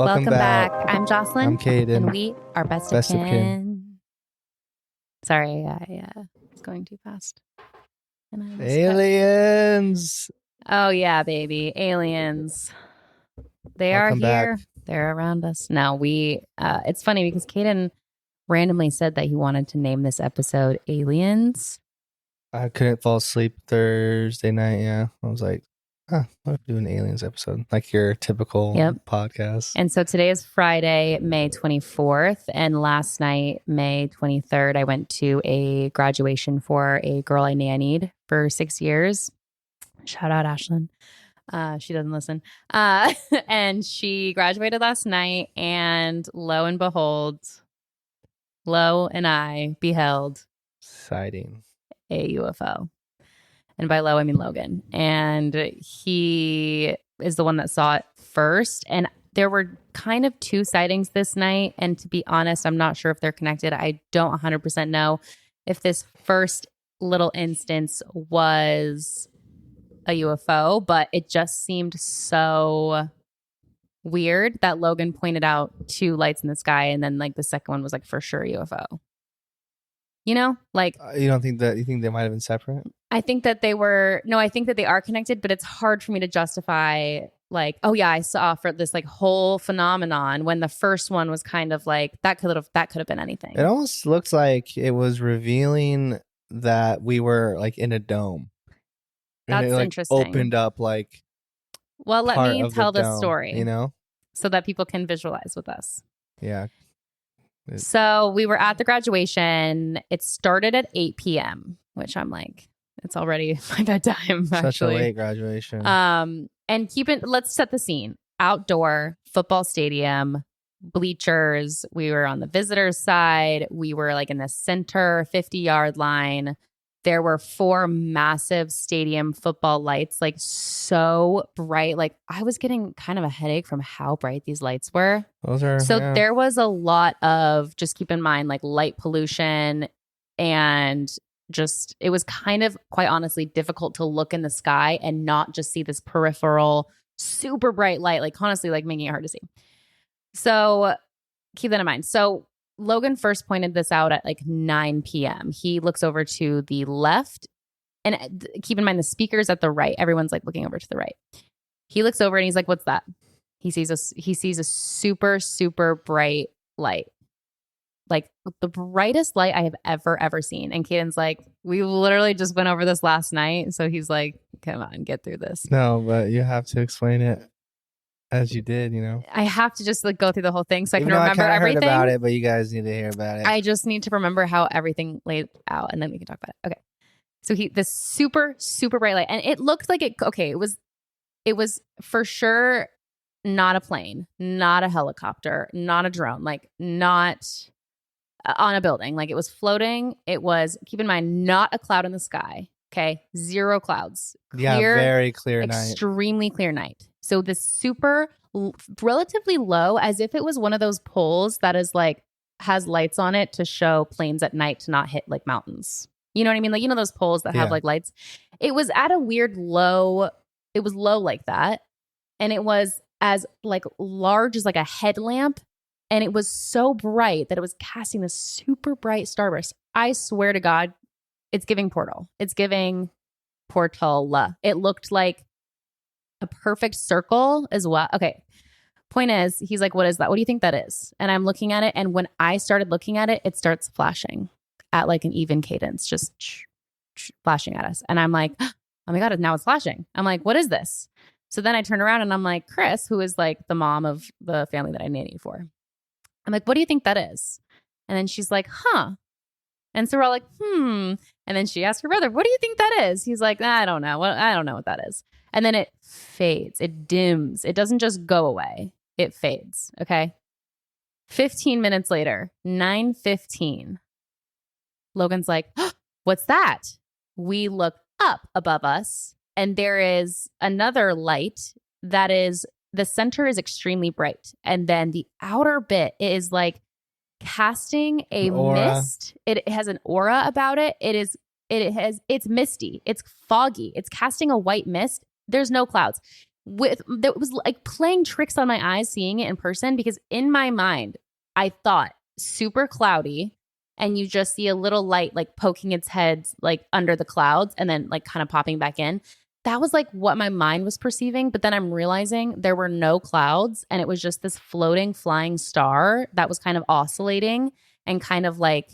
Welcome back. I'm Jocelyn. I'm Caden. And we are best of kin. Sorry, I was going too fast. And I was Aliens. Oh, yeah, baby. Aliens. They Welcome are here. back. They're around us. No, it's funny because Caden randomly said that he wanted to name this episode Aliens. I couldn't fall asleep Thursday night. Yeah. I was like, what if we do an aliens episode? Like your typical podcast. And so today is Friday, May 24th. And last night, May 23rd, I went to a graduation for a girl I nannied for 6 years. Shout out Ashlyn. She doesn't listen. And she graduated last night. And lo and behold, Lo and I beheld Sighting a UFO. And by Lo, I mean Logan. And he is the one that saw it first. And there were kind of two sightings this night. And to be honest, I'm not sure if they're connected. I don't 100% know if this first little instance was a UFO, but it just seemed so weird that Logan pointed out two lights in the sky. And then like the second one was like for sure UFO. You know, like you don't think that you think they might have been separate? I think that I think that they are connected, but it's hard for me to justify like, oh yeah, I saw for this like whole phenomenon when the first one was kind of like that could have been anything. It almost looks like it was revealing that we were like in a dome. That's and it, like, interesting. Opened up like. Well, let me tell the story, you know, so that people can visualize with us. Yeah. So we were at the graduation. It started at 8 p.m., which I'm like, it's already my bedtime. Such actually. a late graduation. And let's set the scene. Outdoor football stadium, bleachers. We were on the visitors' side. We were like in the center 50-yard line. There were 4 massive stadium football lights, like so bright. Like I was getting kind of a headache from how bright these lights were. There was a lot of, just keep in mind, like light pollution, and just, it was kind of, quite honestly, difficult to look in the sky and not just see this peripheral, super bright light, like honestly, like making it hard to see. So keep that in mind. So Logan first pointed this out at like 9 p.m. He looks over to the left, and keep in mind the speaker's at the right. Everyone's like looking over to the right. He looks over and he's like, "What's that?" He sees a super, super bright light, like the brightest light I have ever seen. And Caden's like, "We literally just went over this last night." So he's like, "Come on, get through this." No, but you have to explain it. As you did, you know. I have to just like go through the whole thing so I can remember everything. I heard about it, but you guys need to hear about it. I just need to remember how everything laid out, and then we can talk about it. Okay. So this super, super bright light, and it looked like it was for sure not a plane, not a helicopter, not a drone, like not on a building. Like it was floating. It was, keep in mind, not a cloud in the sky. Okay. 0 clouds. Clear, very clear night. Extremely clear night. So this super relatively low, as if it was one of those poles that is like has lights on it to show planes at night to not hit like mountains. You know what I mean? Like, you know, those poles that have like lights. It was at a weird low. It was low like that. And it was as like large as like a headlamp. And it was so bright that it was casting this super bright starburst. I swear to God, it's giving Portal. It's giving Portal. It looked like a perfect circle as well. Okay. Point is, he's like, "What is that? What do you think that is?" And I'm looking at it. And when I started looking at it, it starts flashing at like an even cadence, just flashing at us. And I'm like, "Oh my God, now it's flashing." I'm like, "What is this?" So then I turn around and I'm like, Chris, who is like the mom of the family that I nannied for. I'm like, "What do you think that is?" And then she's like, "Huh." And so we're all like, And then she asked her brother, "What do you think that is?" He's like, "I don't know. I don't know what that is." And then it fades. It dims. It doesn't just go away. It fades. Okay. 15 minutes later, 9:15. Logan's like, "Oh, what's that?" We look up above us, and there is another light that is, the center is extremely bright. And then the outer bit is like casting a mist. It has an aura about it. It's misty. It's foggy. It's casting a white mist. There's no clouds. that was like playing tricks on my eyes seeing it in person, because in my mind I thought super cloudy and you just see a little light like poking its head like under the clouds and then like kind of popping back in. That was like what my mind was perceiving. But then I'm realizing there were no clouds and it was just this floating flying star that was kind of oscillating and kind of like,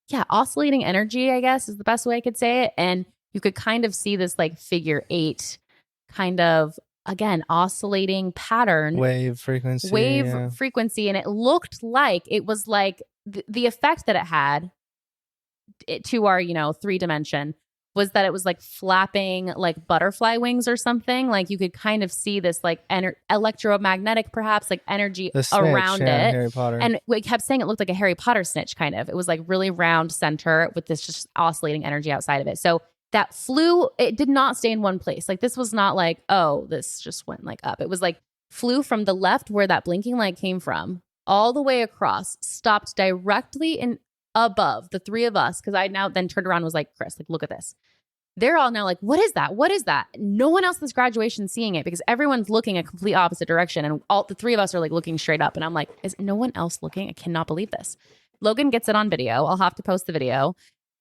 yeah, oscillating energy, I guess is the best way I could say it. And you could kind of see this like figure 8 kind of, again, oscillating pattern. Wave frequency. And it looked like it was like the effect that it had to our, 3-dimension was that it was like flapping like butterfly wings or something. Like you could kind of see this like electromagnetic, perhaps like energy around it. Harry Potter. And we kept saying it looked like a Harry Potter snitch kind of. It was like really round center with this just oscillating energy outside of it. So that flew, it did not stay in one place. Like this was not like, oh, this just went like up. It was like flew from the left where that blinking light came from all the way across, stopped directly in above the three of us. Cause I now then turned around and was like, Chris, like, look at this. They're all now like, what is that? What is that? No one else in this graduation seeing it because everyone's looking a complete opposite direction. And all the three of us are like looking straight up. And I'm like, is no one else looking? I cannot believe this. Logan gets it on video. I'll have to post the video.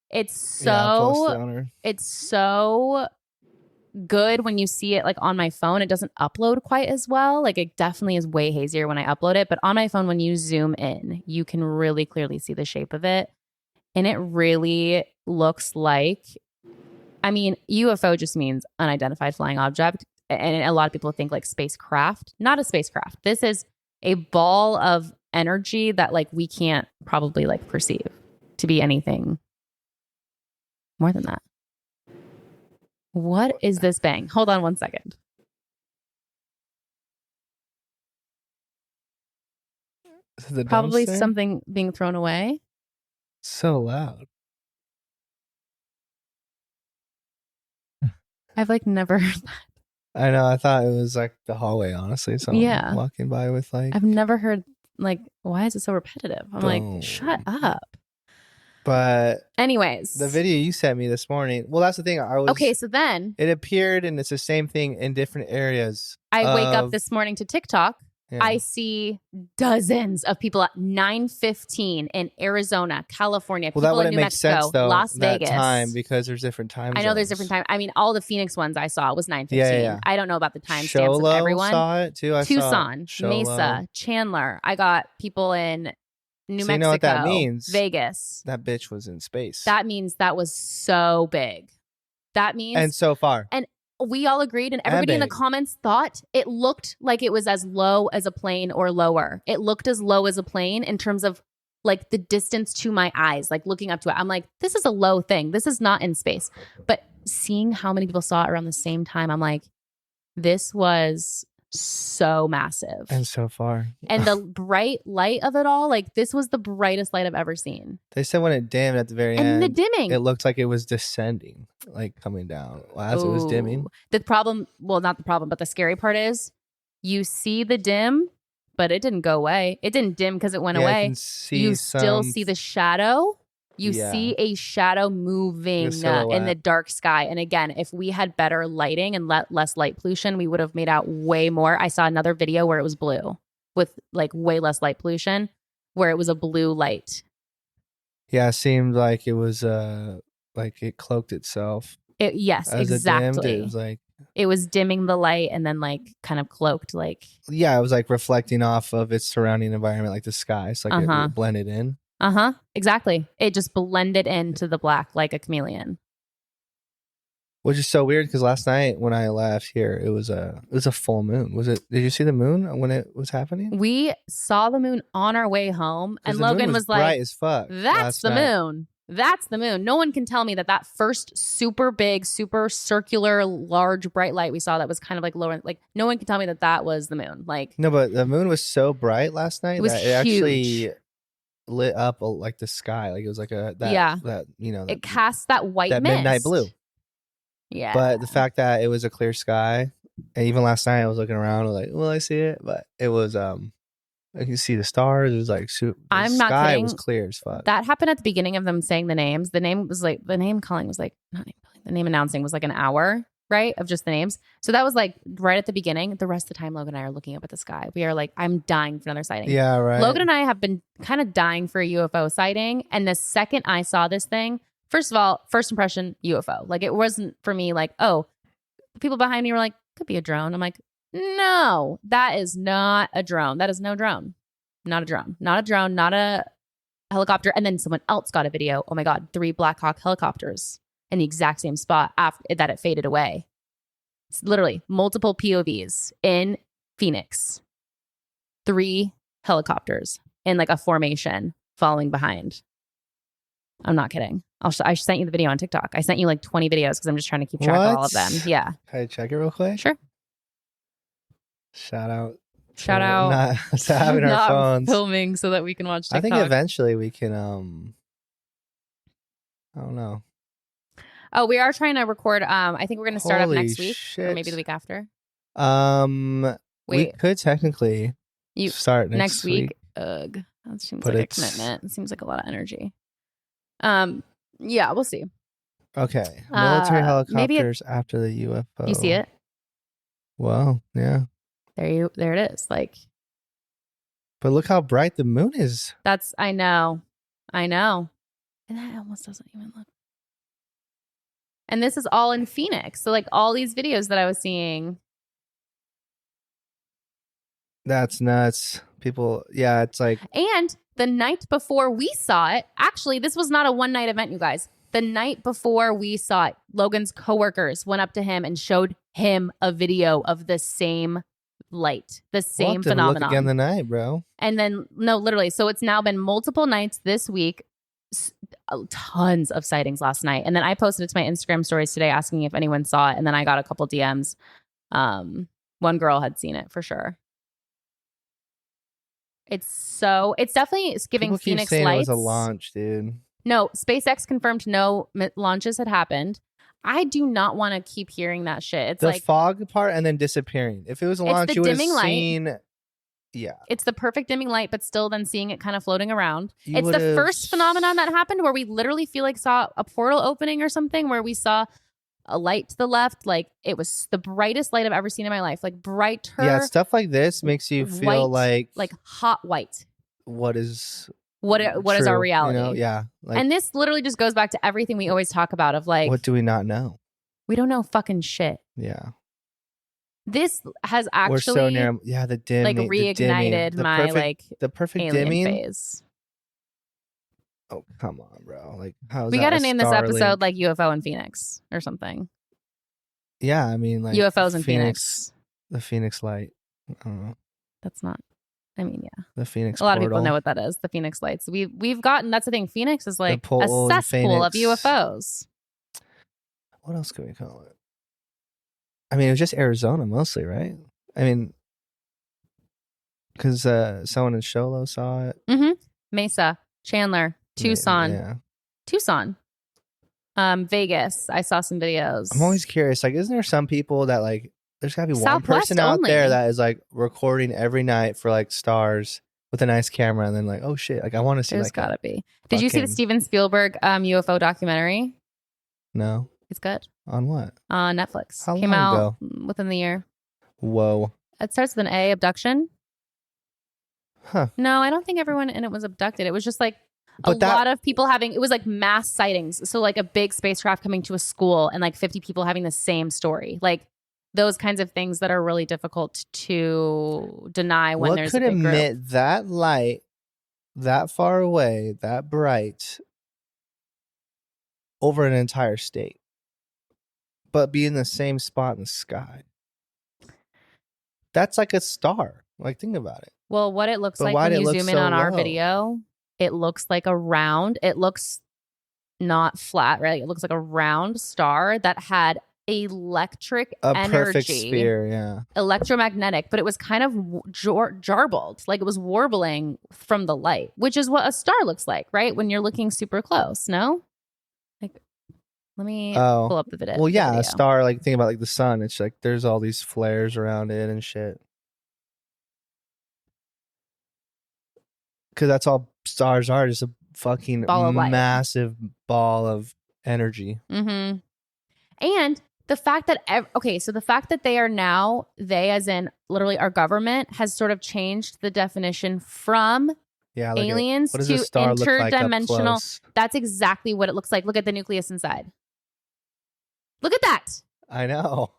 It's so good when you see it like on my phone. It doesn't upload quite as well. Like it definitely is way hazier when I upload it. But on my phone, when you zoom in, you can really clearly see the shape of it. And it really looks like, I mean, UFO just means unidentified flying object. And a lot of people think like spacecraft. Not a spacecraft. This is a ball of energy that like we can't probably like perceive to be anything more than that. What is this bang? Hold on one second. Probably something being thrown away. So loud. I've like never heard that. I know. I thought it was like the hallway, honestly. Someone walking by with like. I've never heard like, why is it so repetitive? I'm like, shut up. But anyways, the video you sent me this morning. Well, that's the thing. Okay, so then it appeared, and it's the same thing in different areas. I wake up this morning to TikTok. Yeah. I see dozens of people at 9:15 in Arizona, California, people in New Mexico, sense, though, Las Vegas. Time because there's different time zones. I know there's different time. I mean, all the Phoenix ones I saw was 9:15. Yeah. I don't know about the timestamps of everyone. Saw it too. Tucson, Mesa, Chandler. I got people in New Mexico. You know what that means? Vegas. That bitch was in space. That means that was so big. That means and so far. And we all agreed, and everybody in the comments thought it looked like it was as low as a plane or lower. It looked as low as a plane in terms of like the distance to my eyes, like looking up to it. I'm like, this is a low thing. This is not in space. But seeing how many people saw it around the same time, I'm like, this was so massive and so far. And the bright light of it all, like this was the brightest light I've ever seen. They said when it dimmed at the very end, and the dimming, it looked like it was descending, like coming down as it was dimming. The problem, well, not the problem, but the scary part is you see the dim, but it didn't go away. It didn't dim because it went away. You still see the shadow. You see a shadow moving in the dark sky. And again, if we had better lighting and less light pollution, we would have made out way more. I saw another video where it was blue with like way less light pollution, where it was a blue light. Yeah, it seemed like it was like it cloaked itself. Yes, as exactly. It dimmed, it was like it was dimming the light and then like kind of cloaked like. Yeah, it was like reflecting off of its surrounding environment, like the sky. So like it blended in. Exactly. It just blended into the black like a chameleon. Which is so weird because last night when I left here, it was a full moon. Was it? Did you see the moon when it was happening? We saw the moon on our way home, and Logan was like, "Bright as fuck." That's the moon. That's the moon. No one can tell me that first super big, super circular, large, bright light we saw that was kind of like lower. Like no one can tell me that was the moon. Like no, but the moon was so bright last night that it actually lit up like the sky. Like it was like that you know, it cast that white that mist. Midnight blue. Yeah. But the fact that it was a clear sky, and even last night I was looking around, I was like, will I see it? But it was I can see the stars. It was like I'm not kidding. It was clear as fuck. That happened at the beginning of them saying the names. The name calling was like not name calling. The name announcing was like an hour. right? Of just the names. So that was like right at the beginning. The rest of the time, Logan and I are looking up at the sky. We are like, I'm dying for another sighting. Yeah, right. Logan and I have been kind of dying for a UFO sighting. And the second I saw this thing, first of all, first impression, UFO. Like it wasn't for me like, oh, people behind me were like, could be a drone. I'm like, no, that is not a drone. That is no drone. Not a drone. Not a drone. Not a helicopter. And then someone else got a video. Oh my God, 3 Black Hawk helicopters in the exact same spot after that it faded away. It's literally multiple POVs in Phoenix. 3 helicopters in like a formation following behind. I'm not kidding. I sent you the video on TikTok. I sent you like 20 videos because I'm just trying to keep track of all of them. Yeah. Can I check it real quick? Sure. Shout out. Not having our phones filming so that we can watch TikTok. I think eventually we can I don't know. Oh, we are trying to record I think we're going to start up next week or maybe the week after. We could technically start next week. Ugh. That seems like a commitment. It seems like a lot of energy. Yeah, we'll see. Okay. Military helicopters after the UFO. You see it? Well, yeah. There it is. Like, but look how bright the moon is. I know. And that almost doesn't even look. And this is all in Phoenix. So like all these videos that I was seeing. That's nuts. People, yeah, it's like. And the night before we saw it, actually, this was not a one night event, you guys. The night before we saw it, Logan's coworkers went up to him and showed him a video of the same light, the same phenomenon. Look again the night, bro. And then, no, literally. So it's now been multiple nights this week. Tons of sightings last night. And then I posted it to my Instagram stories today asking if anyone saw it. And then I got a couple DMs. One girl had seen it for sure. It's definitely giving People Phoenix keep saying lights. It was a launch, dude. No, SpaceX confirmed no launches had happened. I do not want to keep hearing that shit. It's the like fog part and then disappearing. If it was a launch, you would have seen. Yeah, it's the perfect dimming light, but still then seeing it kind of floating around. It's the first phenomenon that happened where we literally feel like saw a portal opening or something, where we saw a light to the left. Like it was the brightest light I've ever seen in my life. Like brighter. Yeah, stuff like this makes you feel white, like hot white. What is our reality? You know? Yeah, and this literally just goes back to everything we always talk about of like, what do we not know? We don't know fucking shit. Yeah. This has actually we're so near. Yeah, the dimming, like reignited my the perfect dimming phase. Oh come on, bro! Like how we got to name this episode like UFO in Phoenix or something. Yeah, I mean like UFOs in Phoenix. The Phoenix light. I don't know. That's not. I mean, yeah. The Phoenix. A lot of people know what that is. The Phoenix lights. We've gotten. That's the thing. Phoenix is like a cesspool of UFOs. What else can we call it? I mean, it was just Arizona mostly, right? I mean, because someone in Sholo saw it. Mm-hmm. Mesa, Chandler, Tucson, Vegas. I saw some videos. I'm always curious. Like, isn't there some people that like? There's gotta be Southwest one person out only. there that is like recording every night for like stars with a nice camera, and then like, oh shit, like I want to see. There's gotta be. Did you see the Steven Spielberg UFO documentary? No. It's good. On what? On Netflix. How Came long out ago? Within the year. Whoa. It starts with an A, abduction. Huh. No, I don't think everyone in it was abducted. It was just like lot of people it was like mass sightings. So like a big spacecraft coming to a school and like 50 people having the same story. Like those kinds of things that are really difficult to deny when there's a big group. What could emit that light that far away, that bright, over an entire state, but be in the same spot in the sky? That's like a star. Like, think about it. Well, what it looks like when you zoom in on our video, it looks like a round. It looks not flat, right? It looks like a round star that had electric energy. Perfect sphere, yeah. Electromagnetic, but it was kind of jarbled. Like it was warbling from the light, which is what a star looks like, right? When you're looking super close, no? Like, let me pull up the video. Well, yeah, a star, like think about like the sun. It's like there's all these flares around it and shit. Because that's all stars are, just a fucking massive ball of energy. Mm-hmm. And The fact that the fact that they are now, they as in literally our government, has sort of changed the definition from aliens to interdimensional. That's exactly what it looks like. Look at the nucleus inside. Look at that. I know.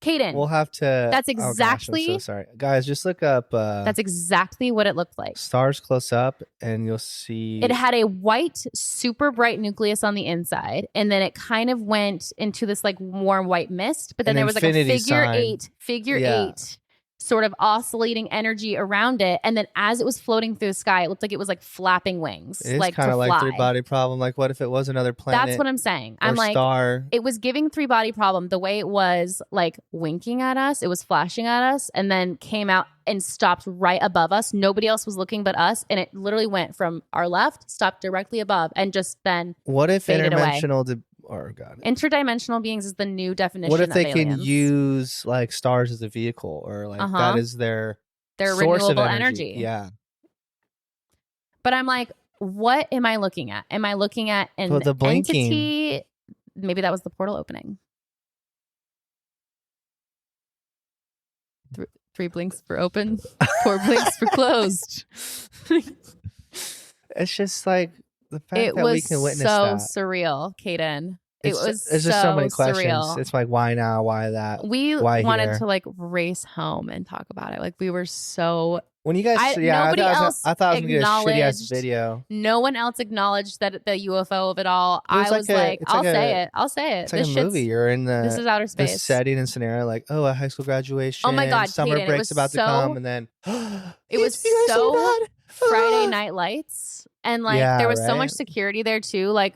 Caden. We'll have to. That's exactly. Oh gosh, I'm so sorry, guys. Just look up. That's exactly what it looked like. Stars close up, and you'll see. It had a white, super bright nucleus on the inside, and then it kind of went into this like warm white mist. But then there was like a figure eight, sort of oscillating energy around it. And then as it was floating through the sky, it looked like it was like flapping wings. It's like kind of like three-body problem. Like, what if it was another planet? That's what I'm saying. I'm like, star. It was giving three-body problem the way it was like winking at us. It was flashing at us and then came out and stopped right above us. Nobody else was looking but us. And it literally went from our left, stopped directly above, and just then what if interdimensional interdimensional beings is the new definition. What if they aliens. can use like stars as a vehicle, or like that is their source renewable of energy? Yeah. But I'm like, what am I looking at? Am I looking at an entity? Maybe that was the portal opening. Three blinks for open, 4 blinks for closed. It's just like the fact that we can witness that. It was so surreal, Caden. There's just so many questions. Surreal. It's like, why now? Why that? We wanted to like race home and talk about it. Like we were so. When you guys, nobody else I thought I was gonna get a shitty ass video. No one else acknowledged that the UFO of it all. I was like, I'll say it. It's like a movie. You're in this is outer space. This setting and scenario, like a high school graduation. Oh my god, summer Kaden, break's about to come, and then it was so Friday Night Lights, and like there was so much security there too. Like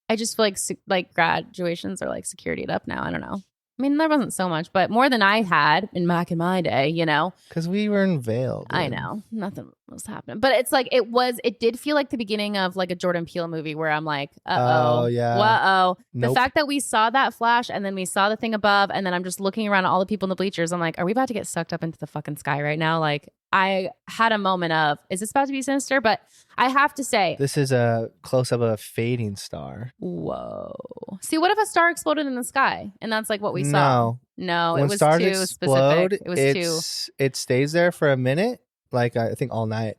I just feel like graduations are like securityed up now. I don't know. I mean, there wasn't so much, but more than I had back in my day, you know? Because we were unveiled. I know. Nothing was happening. But it's like, it did feel like the beginning of like a Jordan Peele movie where I'm like, uh-oh. Oh, yeah. Uh-oh. Nope. The fact that we saw that flash and then we saw the thing above and then I'm just looking around at all the people in the bleachers. I'm like, are we about to get sucked up into the fucking sky right now? Like, I had a moment of, is this about to be sinister? But I have to say, this is a close-up of a fading star. Whoa. See, what if a star exploded in the sky? And that's like what we saw. No, when it was stars too explode, specific. It was it stays there for a minute, like I think all night.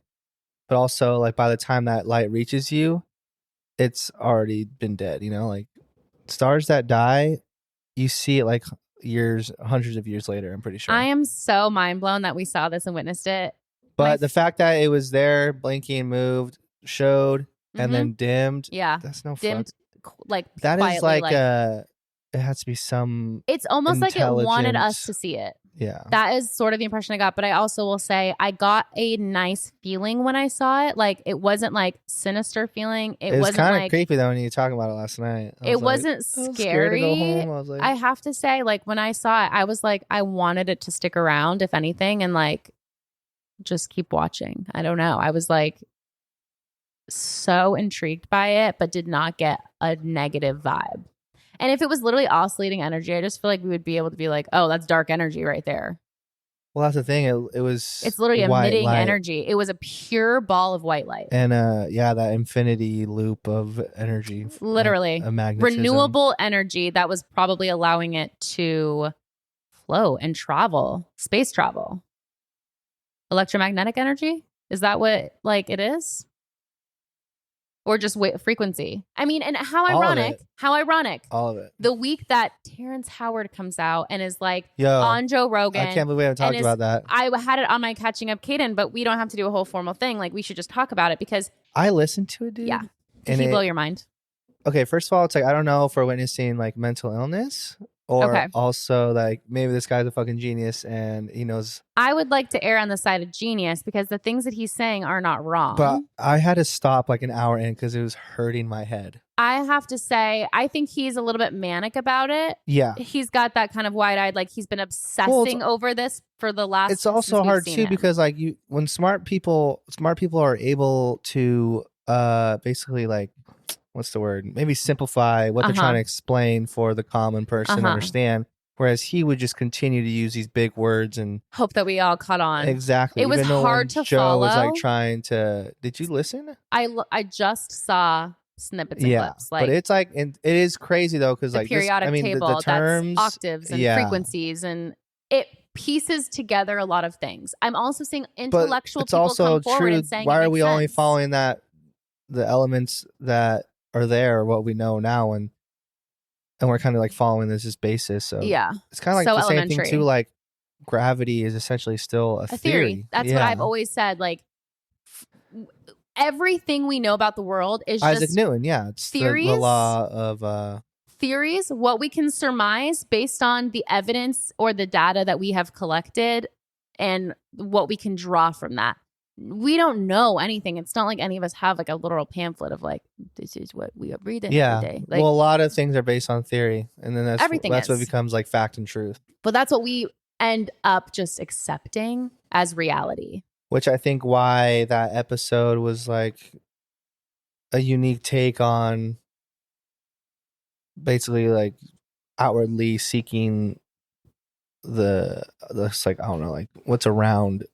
But also, like by the time that light reaches you, it's already been dead, you know? Like stars that die, you see it like hundreds of years later, I'm pretty sure. I am so mind blown that we saw this and witnessed it. But the fact that it was there, blinking, moved, showed, and then dimmed. Yeah. That's no dimmed, like that is like it has to be some. It's almost like it wanted us to see it. Yeah. That is sort of the impression I got. But I also will say I got a nice feeling when I saw it. Like it wasn't like sinister feeling. It wasn't kind of like, creepy though when you were talking about it last night. It wasn't scary. To go home. I was like, I have to say, like when I saw it, I was like, I wanted it to stick around, if anything, and like just keep watching. I don't know. I was like so intrigued by it, but did not get a negative vibe. And if it was literally oscillating energy, I just feel like we would be able to be like, oh, that's dark energy right there. Well, that's the thing. It's literally emitting energy. It was a pure ball of white light. And that infinity loop of energy. Literally. A magnetism. Renewable energy that was probably allowing it to flow and travel, space travel. Electromagnetic energy? Is that what like it is? Or just frequency. I mean, and how ironic. All of it. The week that Terrence Howard comes out and is like on Joe Rogan. I can't believe we haven't talked about that. I had it on my Catching Up Caden, but we don't have to do a whole formal thing. Like we should just talk about it because I listened to it, dude. Yeah. Did he blow your mind? Okay, first of all, it's like I don't know if we're witnessing like mental illness. Or also, like, maybe this guy's a fucking genius and he knows. I would like to err on the side of genius because the things that he's saying are not wrong. But I had to stop like an hour in because it was hurting my head. I have to say, I think he's a little bit manic about it. Yeah. He's got that kind of wide-eyed, like he's been obsessing over this for the last. It's also hard too because like when smart people are able to basically like. What's the word? Maybe simplify what they're trying to explain for the common person to understand. Whereas he would just continue to use these big words and hope that we all caught on. Exactly. It was hard to follow. Joe was like trying to. Did you listen? I just saw snippets and clips. But it's like, and it is crazy though, because the like periodic table, the terms, that's octaves and frequencies, and it pieces together a lot of things. I'm also seeing intellectual it's people also come forward true. and saying, why are we only sense. following the elements that are there, what we know now, and we're kind of like following this basis. So yeah, it's kind of like so the elementary. same thing too. Like gravity is essentially still a theory. That's what I've always said. Like everything we know about the world is Isaac just Newton. Yeah, it's theories, the law of theories. What we can surmise based on the evidence or the data that we have collected, and what we can draw from that. We don't know anything. It's not like any of us have like a literal pamphlet of like, this is what we are reading every day. Like, well, a lot of things are based on theory, and then that's what becomes like fact and truth. But that's what we end up just accepting as reality. Which I think why that episode was like a unique take on basically like outwardly seeking this like, I don't know, like what's around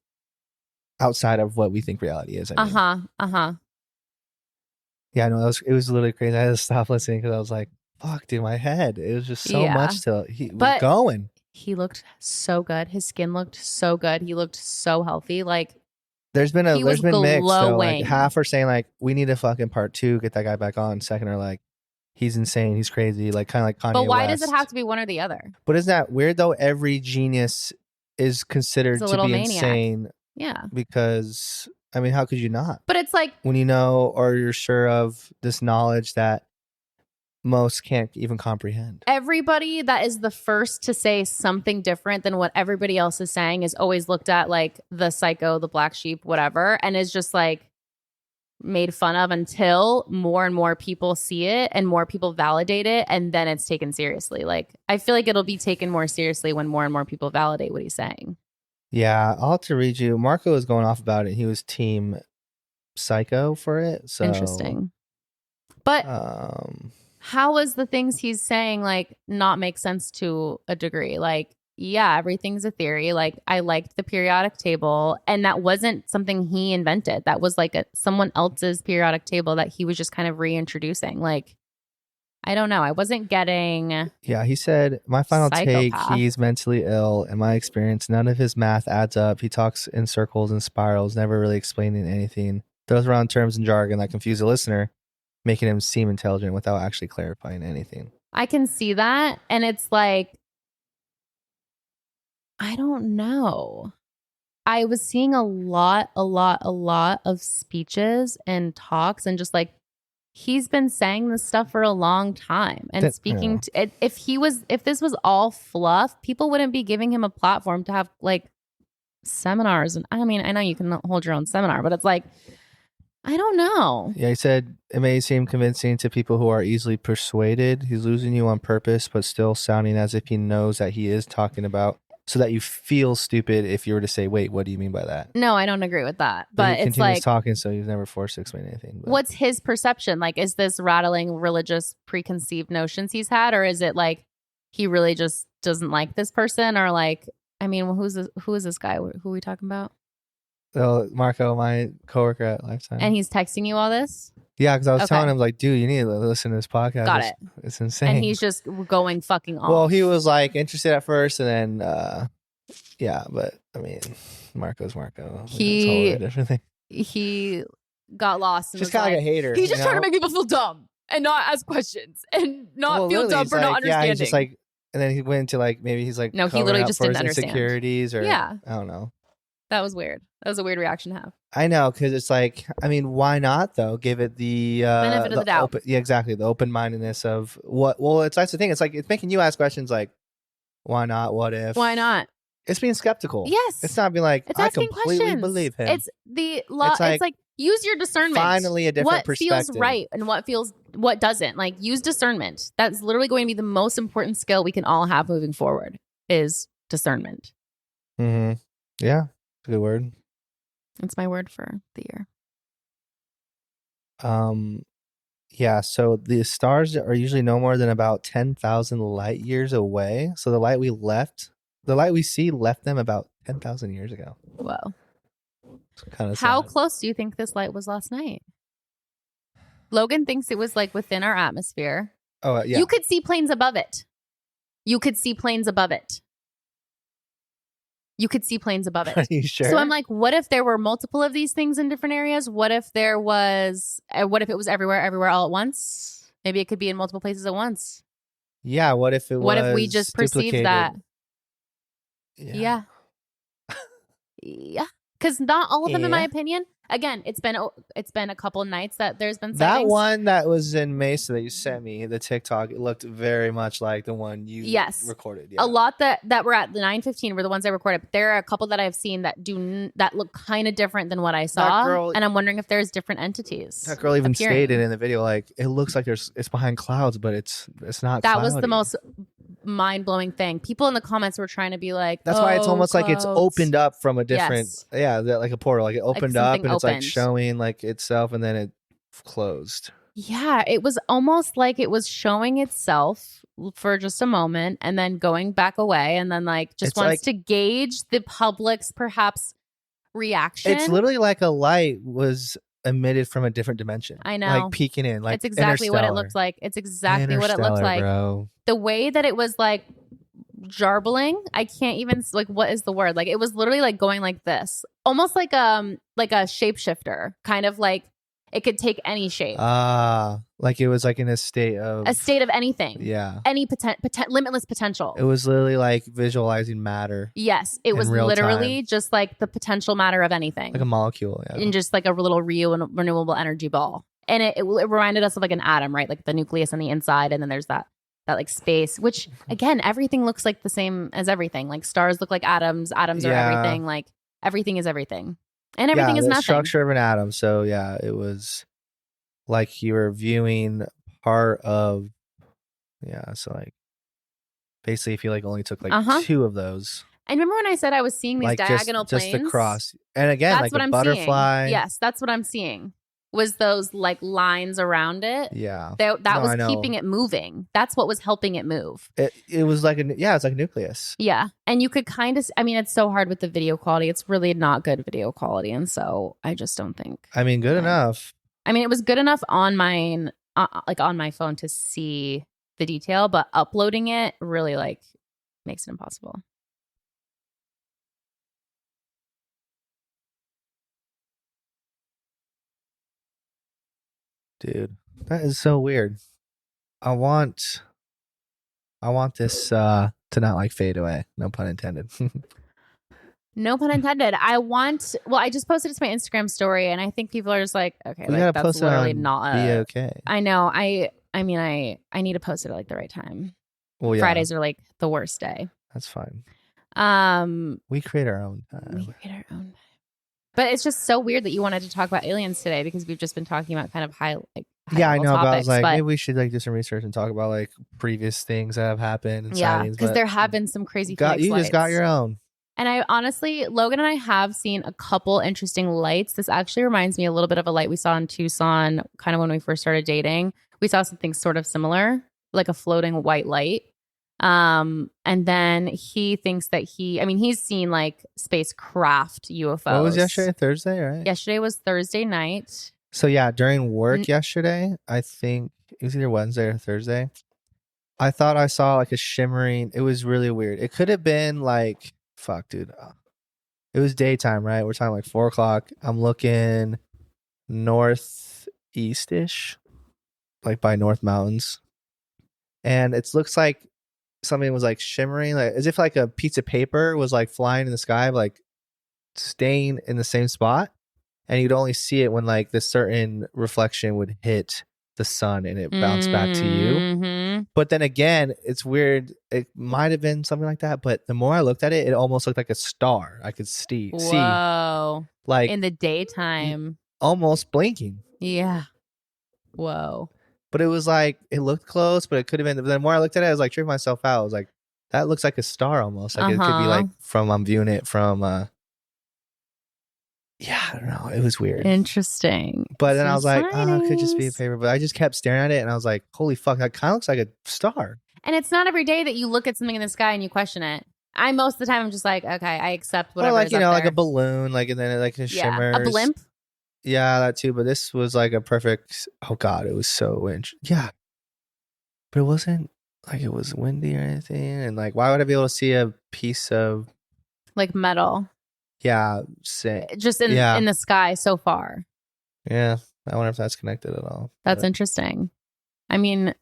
outside of what we think reality is. Yeah, I know it was literally crazy. I had to stop listening because I was like, fuck, dude, my head. It was just so much to was going. He looked so good. His skin looked so good. He looked so healthy. Like there's been mixed though. Like half are saying like we need a fucking part 2, get that guy back on. Second are like he's insane, he's crazy, like kind of like Kanye But why West. does it have to be one or the other? But isn't that weird though? Every genius is considered to be maniac. Insane. Yeah. Because I mean, how could you not? But it's like when you know or you're sure of this knowledge that most can't even comprehend. Everybody that is the first to say something different than what everybody else is saying is always looked at like the psycho, the black sheep, whatever, and is just like made fun of until more and more people see it and more people validate it, and then it's taken seriously. Like I feel like it'll be taken more seriously when more and more people validate what he's saying. Yeah, I'll have to read you. Marco was going off about it. He was team psycho for it. So interesting. But how is the things he's saying like not make sense to a degree? Like, yeah, everything's a theory. Like I liked the periodic table, and that wasn't something he invented. That was like someone else's periodic table that he was just kind of reintroducing. Like, I don't know. I wasn't getting. Yeah, he said, my final take, he's mentally ill. In my experience, none of his math adds up. He talks in circles and spirals, never really explaining anything. Throws around terms and jargon that confuse the listener, making him seem intelligent without actually clarifying anything. I can see that. And it's like, I don't know. I was seeing a lot of speeches and talks and just like, he's been saying this stuff for a long time and speaking to if this was all fluff, people wouldn't be giving him a platform to have like seminars. And I mean, I know you can hold your own seminar, but it's like, I don't know. Yeah, he said it may seem convincing to people who are easily persuaded. He's losing you on purpose, but still sounding as if he knows that he is talking about, so that you feel stupid if you were to say, wait, what do you mean by that? No, I don't agree with that. But he it's like talking, so he's never forced to explain anything. But what's his perception? Like, is this rattling religious preconceived notions he's had, or is it like he really just doesn't like this person? Or like, I mean, who is this guy? Who are we talking about? Oh, Marco, my coworker at Lifetime. And he's texting you all this? Yeah, because I was telling him, like, dude, you need to listen to this podcast. Got it. It's insane. And he's just going fucking off. Well, he was like interested at first, and then, yeah, but I mean, Marco's Marco. It's a totally different thing. He got lost. And just kind of like a hater. He's just trying to make people feel dumb and not ask questions and not feel dumb for not understanding. Yeah, he's just like, and then he went into like, maybe he's like, no, he literally just didn't understand insecurities or I don't know. That was weird. That was a weird reaction to have. I know, because it's like, I mean, why not though? Give it the benefit of the doubt. Yeah, exactly. The open-mindedness of what. Well, that's the thing. It's like it's making you ask questions like, why not? What if? Why not? It's being skeptical. Yes. It's not being like, it's I completely believe him. It's the law. It's like use your discernment. Finally, a different perspective. What feels right and what doesn't. Like use discernment. That's literally going to be the most important skill we can all have moving forward. Is discernment. Mm-hmm. Yeah, it's a good word. It's my word for the year. Yeah, so the stars are usually no more than about 10,000 light years away. So the light we see left them about 10,000 years ago. Whoa. Kind of How close do you think this light was last night? Logan thinks it was like within our atmosphere. Oh, yeah. You could see planes above it. You could see planes above it. You could see planes above it. Are you sure? So I'm like, what if there were multiple of these things in different areas? What if there was, what if it was everywhere all at once? Maybe it could be in multiple places at once. Yeah, what if it was What if we just perceived that? Yeah. Yeah. Because not all of them, in my opinion. Again, it's been a couple nights that there's been sightings. That one that was in Mesa that you sent me, the TikTok, it looked very much like the one you recorded. Yeah. A lot that were at the 9:15 were the ones I recorded. But there are a couple that I've seen that that look kind of different than what I saw, and I'm wondering if there's different entities. That girl even stated in the video, like, it looks like it's behind clouds, but it's not. That cloudy. was the most mind-blowing thing. People in the comments were trying to be like, that's why it's almost clouds. Like it's opened up from a different like a portal, like it opened up and it's like showing like itself and then it closed. Yeah, it was almost like it was showing itself for just a moment and then going back away and then like just wants to gauge the public's perhaps reaction. It's literally like a light was emitted from a different dimension. I know. Like peeking in. Like it's exactly what it looked like. It's exactly what it looked like. Bro. The way that it was like jarbling, I can't even like what is the word? Like it was literally like going like this. Almost like a shapeshifter. Kind of like it could take any shape. Like it was like in a state of anything. Yeah. Any limitless potential. It was literally like visualizing matter. Yes. It was literally just like the potential matter of anything. Like a molecule. Yeah. And just like a little renewable energy ball. And it reminded us of like an atom, right? Like the nucleus on the inside. And then there's that like space, which again, everything looks like the same as everything. Like stars look like atoms. Atoms are everything. Like everything is everything. And everything is nothing. Structure of an atom. So yeah, it was like you were viewing part of, so like basically if you like only took like two of those. I remember when I said I was seeing these like diagonal planes. Just the cross. And again, that's like what I'm butterfly. Seeing. Yes, that's what I'm seeing. Was those like lines around it. Yeah. That was keeping it moving. That's what was helping it move. It was like it's like a nucleus. Yeah. And you could kind of, I mean, it's so hard with the video quality. It's really not good video quality. And so I just don't think. I mean, good enough. I mean, it was good enough on mine, like on my phone to see the detail, but uploading it really like makes it impossible. Dude, that is so weird. I want this to not like fade away. No pun intended. No pun intended. I just posted it to my Instagram story and I think people are just like, okay, we like, that's post literally not okay. I know. I mean, I need to post it at like the right time. Well, yeah. Fridays are like the worst day. That's fine. We create our own time. We create our own time. But it's just so weird that you wanted to talk about aliens today because we've just been talking about kind of high I know. Topics, but I was like, maybe we should like do some research and talk about like previous things that have happened. And sightings, because there have been some crazy. You just got your own. And I honestly, Logan and I have seen a couple interesting lights. This actually reminds me a little bit of a light we saw in Tucson, kind of when we first started dating. We saw something sort of similar, like a floating white light. And then he thinks that he's seen like spacecraft UFOs. What was yesterday? Thursday, right? Yesterday was Thursday night. So yeah, during work yesterday, I think it was either Wednesday or Thursday. I thought I saw like a shimmering. It was really weird. It could have been like, fuck, dude. It was daytime, right? We're talking like 4:00. I'm looking northeast-ish, like by North Mountains, and it looks like something was like shimmering, like as if like a piece of paper was like flying in the sky, like staying in the same spot. And you'd only see it when like this certain reflection would hit the sun and it bounced back to you. But then again, it's weird. It might have been something like that. But the more I looked at it, it almost looked like a star. I could see. Whoa. Like in the daytime. Almost blinking. Yeah. Whoa. But it was like, it looked close, but it could have been. The more I looked at it, I was like tripping myself out. I was like, that looks like a star almost. Like it could be like I'm viewing it from I don't know. It was weird. Interesting. But then I was like, it could just be a paper. But I just kept staring at it and I was like, holy fuck, that kind of looks like a star. And it's not every day that you look at something in the sky and you question it. Most of the time I'm just like, okay, I accept whatever. Or like, is up there. like a balloon, like, and then it like just shimmers. A blimp? Yeah, that too. But this was like a perfect. Oh God, it was so yeah, but it wasn't like it was windy or anything. And like, why would I be able to see a piece of like metal, yeah, say just in yeah, the sky so far. yeah. I wonder if that's connected at all. That's interesting. I mean,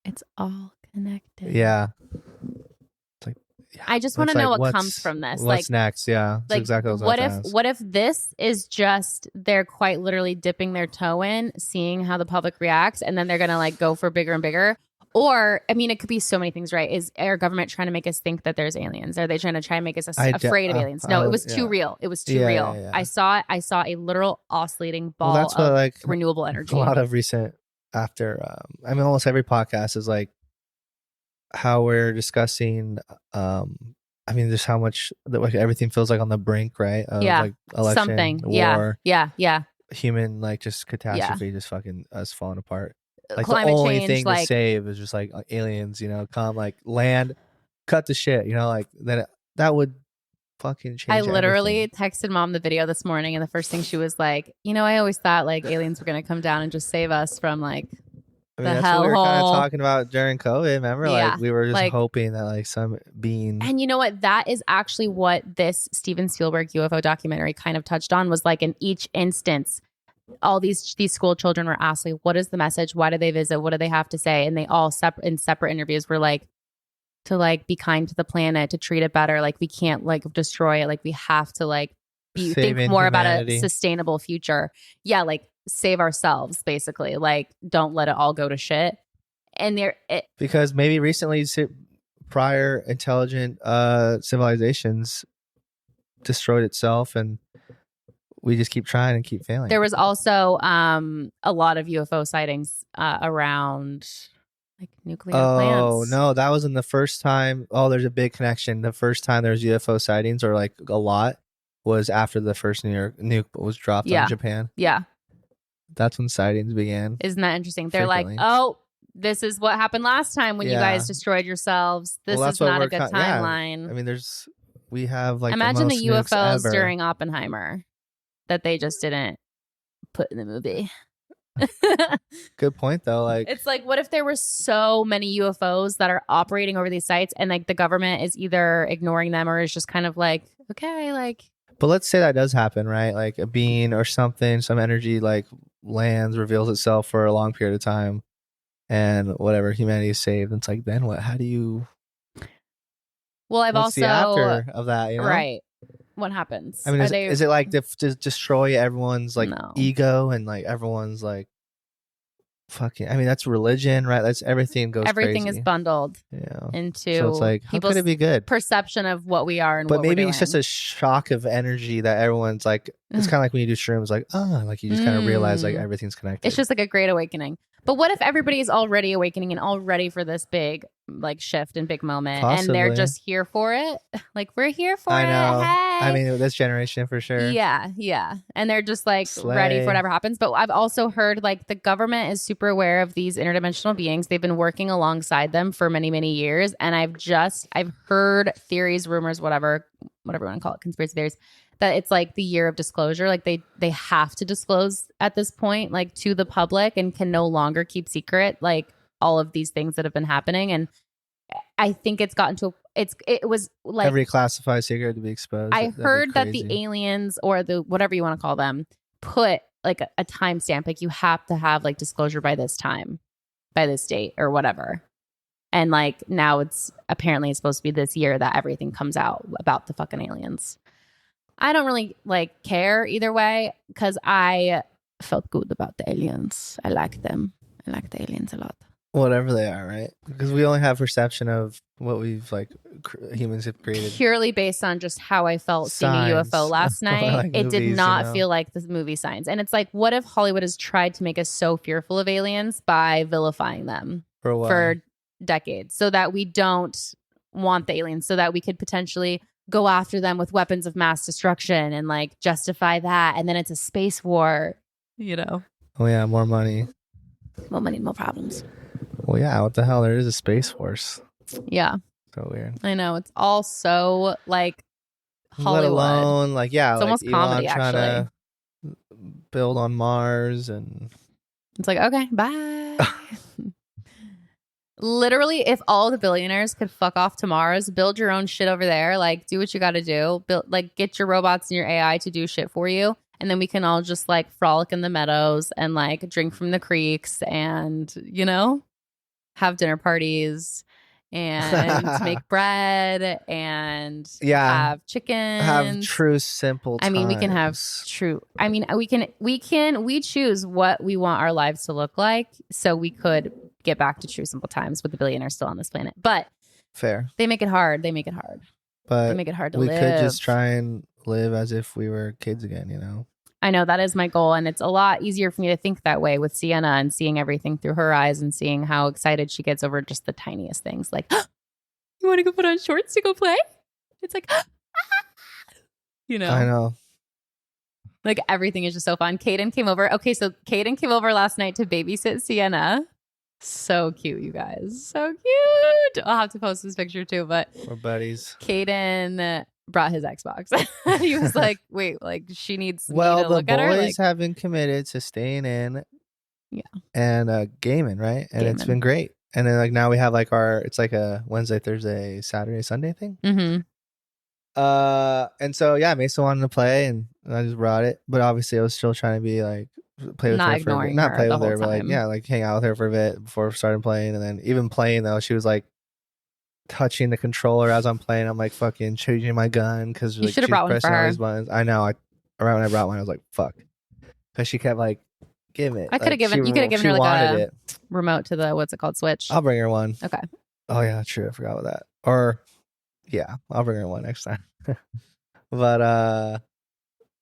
it's all connected. Yeah. It's like yeah. I just want to know what comes from this. What's next? Yeah, that's like exactly what I was about to ask. what if this is just they're quite literally dipping their toe in, seeing how the public reacts, and then they're gonna like go for bigger and bigger. Or, I mean, it could be so many things, right? Is our government trying to make us think that there's aliens? Are they trying to try and make us afraid of aliens? No, it was too real. It was too real. Yeah. I saw it. I saw a literal oscillating ball That's what, of like, renewable energy. A lot of recent I mean, almost every podcast is like how we're discussing. I mean, just how much like everything feels like on the brink, right? Of, like election, something, war, yeah, human like just catastrophe, just fucking us falling apart. Like climate the only change, thing like, to save is just like aliens, come like land, cut the shit, like that would fucking change. I literally everything. texted mom the video this morning, and the first thing she was like, I always thought like aliens were gonna come down and just save us from like that's what we were kind of talking about during COVID. Remember, like we were just like, hoping that like some being. And you know what? That is actually what this Steven Spielberg UFO documentary kind of touched on. Was like in each instance, all these school children were asked, like, what is the message? Why do they visit? What do they have to say? And they all in separate interviews were like, to like be kind to the planet, to treat it better. Like we can't like destroy it. Like we have to like think more about a sustainable future. Yeah, like save ourselves, basically. Like don't let it all go to shit. And because maybe recently prior intelligent civilizations destroyed itself, and we just keep trying and keep failing. There was also a lot of UFO sightings around like nuclear plants. Oh, no, that wasn't the first time. Oh, there's a big connection. The first time there's UFO sightings, or like a lot, was after the first nuke was dropped on Japan. Yeah. That's when sightings began. Isn't that interesting? They're frequently. Like, oh, this is what happened last time when you guys destroyed yourselves. This is not a good timeline. I mean, we have like imagine the UFOs during Oppenheimer that they just didn't put in the movie. Good point, though. Like, it's like, what if there were so many UFOs that are operating over these sites, and like the government is either ignoring them or is just kind of like, okay, like. But let's say that does happen, right? Like a being or something, some energy like lands, reveals itself for a long period of time, and whatever, humanity is saved. It's like, then what? How do you? Well, what's the after of that, right? What happens? I mean, is it like to destroy everyone's like ego and like everyone's like fucking? I mean, that's religion, right? That's everything goes. Everything crazy. is bundled into. So it's like, how could it be good? Perception of what we are, and but what maybe we're it's just a shock of energy that everyone's like. It's kind of like when you do shrooms, like like you just kind of realize like everything's connected. It's just like a great awakening. But what if everybody's already awakening and all ready for this big like shift and big moment, and they're just here for it? Like we're here for it. I know. Hey. I mean, this generation for sure. Yeah. And they're just like ready for whatever happens. But I've also heard like the government is super aware of these interdimensional beings. They've been working alongside them for many, many years. And I've heard theories, rumors, whatever you want to call it, conspiracy theories, that it's like the year of disclosure. Like they have to disclose at this point, like to the public, and can no longer keep secret like all of these things that have been happening. And I think it's gotten to it was like every classified secret to be exposed. I heard that the aliens, or the whatever you want to call them, put like a timestamp, like you have to have like disclosure by this time, by this date or whatever. And like now it's supposed to be this year that everything comes out about the fucking aliens. I don't really like care either way, because I felt good about the aliens. I like them. I like the aliens a lot. Whatever they are, right? Because we only have perception of what we've like humans have created. Purely based on just how I felt seeing a UFO last night. Like it movies, did not feel like the movie signs. And it's like, what if Hollywood has tried to make us so fearful of aliens by vilifying them for decades, so that we don't want the aliens, so that we could potentially go after them with weapons of mass destruction and like justify that, and then it's a space war, Oh yeah, more money, more problems. Well, yeah, what the hell? There is a space force. Yeah, so weird. I know, it's all so like Hollywood. Let alone like it's almost comedy, actually. build on Mars, and it's like, okay, bye. Literally, if all the billionaires could fuck off to Mars, build your own shit over there, like do what you got to do, build, like get your robots and your AI to do shit for you, and then we can all just like frolic in the meadows and like drink from the creeks and, you know, have dinner parties and make bread and have chicken, have true simple times. I mean, we can have true. I mean, we choose what we want our lives to look like, so we could get back to true simple times with the billionaires still on this planet. But fair, they make it hard. They make it hard. But they make it hard to live. We could just try and live as if we were kids again, you know. I know that is my goal, and it's a lot easier for me to think that way with Sienna and seeing everything through her eyes and seeing how excited she gets over just the tiniest things. Like, you want to go put on shorts to go play? It's like, you know. I know. Like everything is just so fun. Caden came over. Okay, so Caden came over last night to babysit Sienna. So cute, you guys. So cute. I'll have to post this picture too, but we're buddies. Caden brought his Xbox. He was like, wait, like she needs me to look at her. Well, the boys have been committed to staying in and gaming, right? And it's been great. And then like now we have like it's like a Wednesday, Thursday, Saturday, Sunday thing. Mm-hmm. And so Mason wanted to play and I just brought it. But obviously I was still trying to be like play with her for a bit. Not play with her, but like like hang out with her for a bit before starting playing. And then even playing though, she was like touching the controller as I'm playing. I'm like fucking changing my gun because like, she's pressing all these buttons. I know. Right when I brought one, I was like, fuck. Because she kept like, give it. I could have given, you could have given her like a remote to the, what's it called, Switch. I'll bring her one. Okay. Oh yeah, true. I forgot about that. Or I'll bring her one next time. But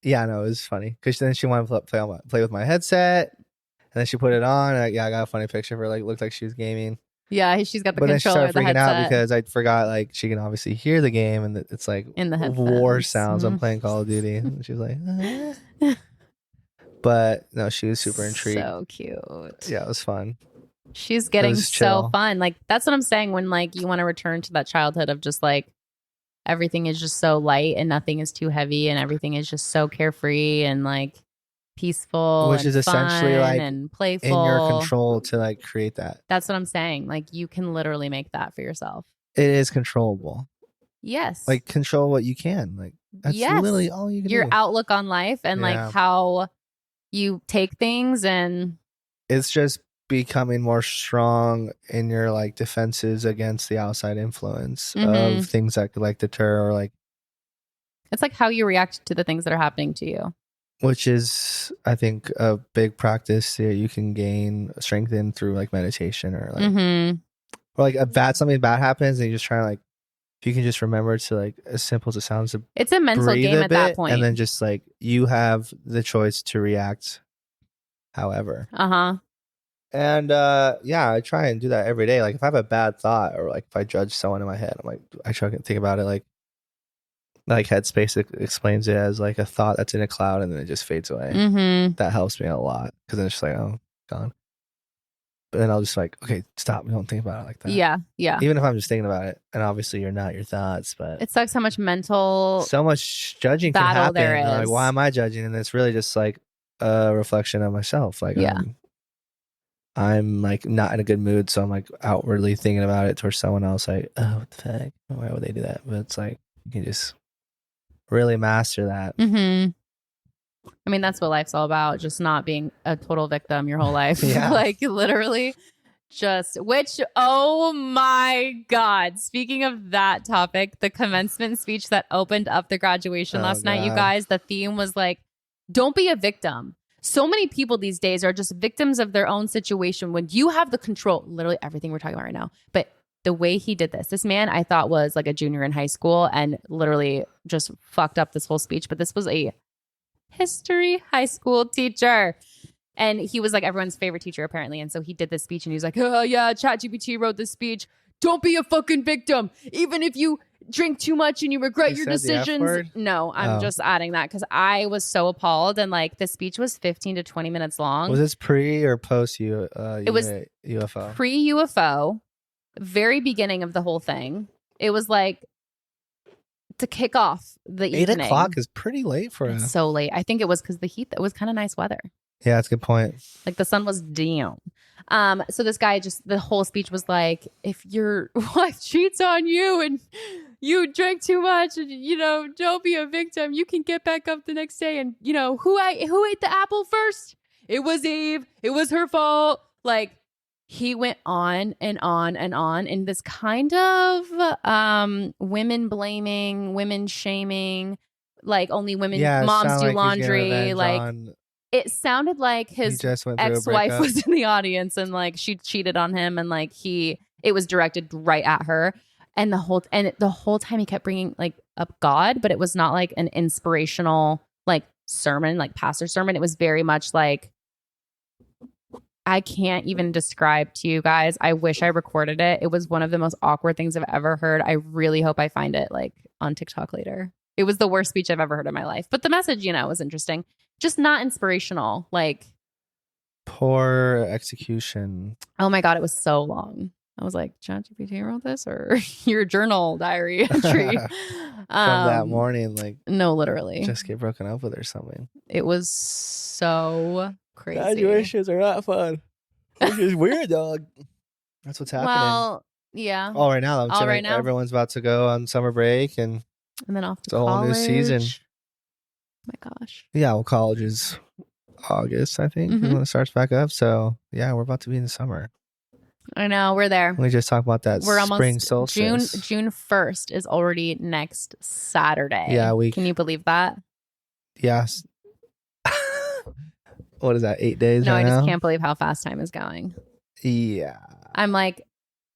no, it was funny because then she wanted to play with my headset, and then she put it on. And I got a funny picture of her. Like looked like she was gaming. Yeah, she's got the but controller. But then she started freaking out because I forgot like she can obviously hear the game and it's like in the war sounds. I'm playing Call of Duty, and she's like, But no, she was super intrigued. So cute. Yeah, it was fun. She's getting so fun. Like that's what I'm saying when like you want to return to that childhood of just like everything is just so light and nothing is too heavy and everything is just so carefree and like peaceful, which is essentially like and playful, in your control to like create that. That's what I'm saying. Like you can literally make that for yourself. It is controllable. Yes. Like control what you can. Like that's literally all you can do. Your outlook on life and like how you take things, and it's just becoming more strong in your like defenses against the outside influence of things that could like deter or like. It's like how you react to the things that are happening to you. Which is, I think, a big practice that you can gain strength in through like meditation or like, or like something bad happens and you just try to like, if you can just remember to like, as simple as it sounds, to it's a mental game at that point. And then just like, you have the choice to react however. And I try and do that every day. Like if I have a bad thought or like if I judge someone in my head, I'm like, I try to think about it like Headspace explains it as like a thought that's in a cloud and then it just fades away. That helps me a lot because then it's just like, oh, gone. But then I'll just like, okay, stop. Don't think about it like that. Yeah. Even if I'm just thinking about it, and obviously you're not your thoughts, but it sucks how much so much judging can happen. There is. Like, why am I judging? And it's really just like a reflection of myself. Like, I'm like not in a good mood, so I'm like outwardly thinking about it towards someone else. Like, oh, what the heck? Why would they do that? But it's like you can just really master that. I mean, that's what life's all about. Just not being a total victim your whole life. Like literally oh my God. Speaking of that topic, the commencement speech that opened up the graduation last night, you guys, the theme was like, don't be a victim. So many people these days are just victims of their own situation when you have the control, literally everything we're talking about right now. But the way he did this man I thought was like a junior in high school and literally just fucked up this whole speech. But this was a history high school teacher. And he was like everyone's favorite teacher apparently. And so he did this speech and he was like, oh yeah, ChatGPT wrote this speech. Don't be a fucking victim. Even if you drink too much and you regret your decisions. No, I'm just adding that because I was so appalled. And like the speech was 15 to 20 minutes long. Was this pre or post it was UFO? Pre-UFO. Very beginning of the whole thing. It was like to kick off the 8 evening. o'clock is pretty late for it's so late. I think it was because the heat. It was kind of nice weather. Yeah, that's a good point. Like the sun was down. So this guy the whole speech was like, if your wife cheats on you and you drank too much and, don't be a victim, you can get back up the next day. And, who ate the apple first? It was Eve. It was her fault. Like, he went on and on and on in this kind of women blaming, women shaming, like only women, moms do laundry. Like, it sounded like his ex-wife was in the audience and like she cheated on him and like it was directed right at her. And the whole time he kept bringing like up God, but it was not like an inspirational like sermon, like pastor sermon. It was very much like, I can't even describe to you guys. I wish I recorded it. It was one of the most awkward things I've ever heard. I really hope I find it like on TikTok later. It was the worst speech I've ever heard in my life. But the message, was interesting. Just not inspirational. Like, poor execution. Oh my God, it was so long. I was like, ChatGPT wrote this or your journal diary entry? From that morning, like. No, literally. Just get broken up with or something. It was so crazy. Graduations are not fun. Which is weird, dog. That's what's happening. Well, yeah. All right now. Everyone's about to go on summer break and then off to it's a whole new season. Oh my gosh. Yeah, well, college is August, I think, when it starts back up. So, yeah, we're about to be in the summer. I know, we're there. We just talked about that. We're spring almost solstice. June 1st is already next Saturday. Yeah, Can you believe that? Yes. What is that? 8 days? No, right I just now? can't believe how fast time is going. Yeah. I'm like,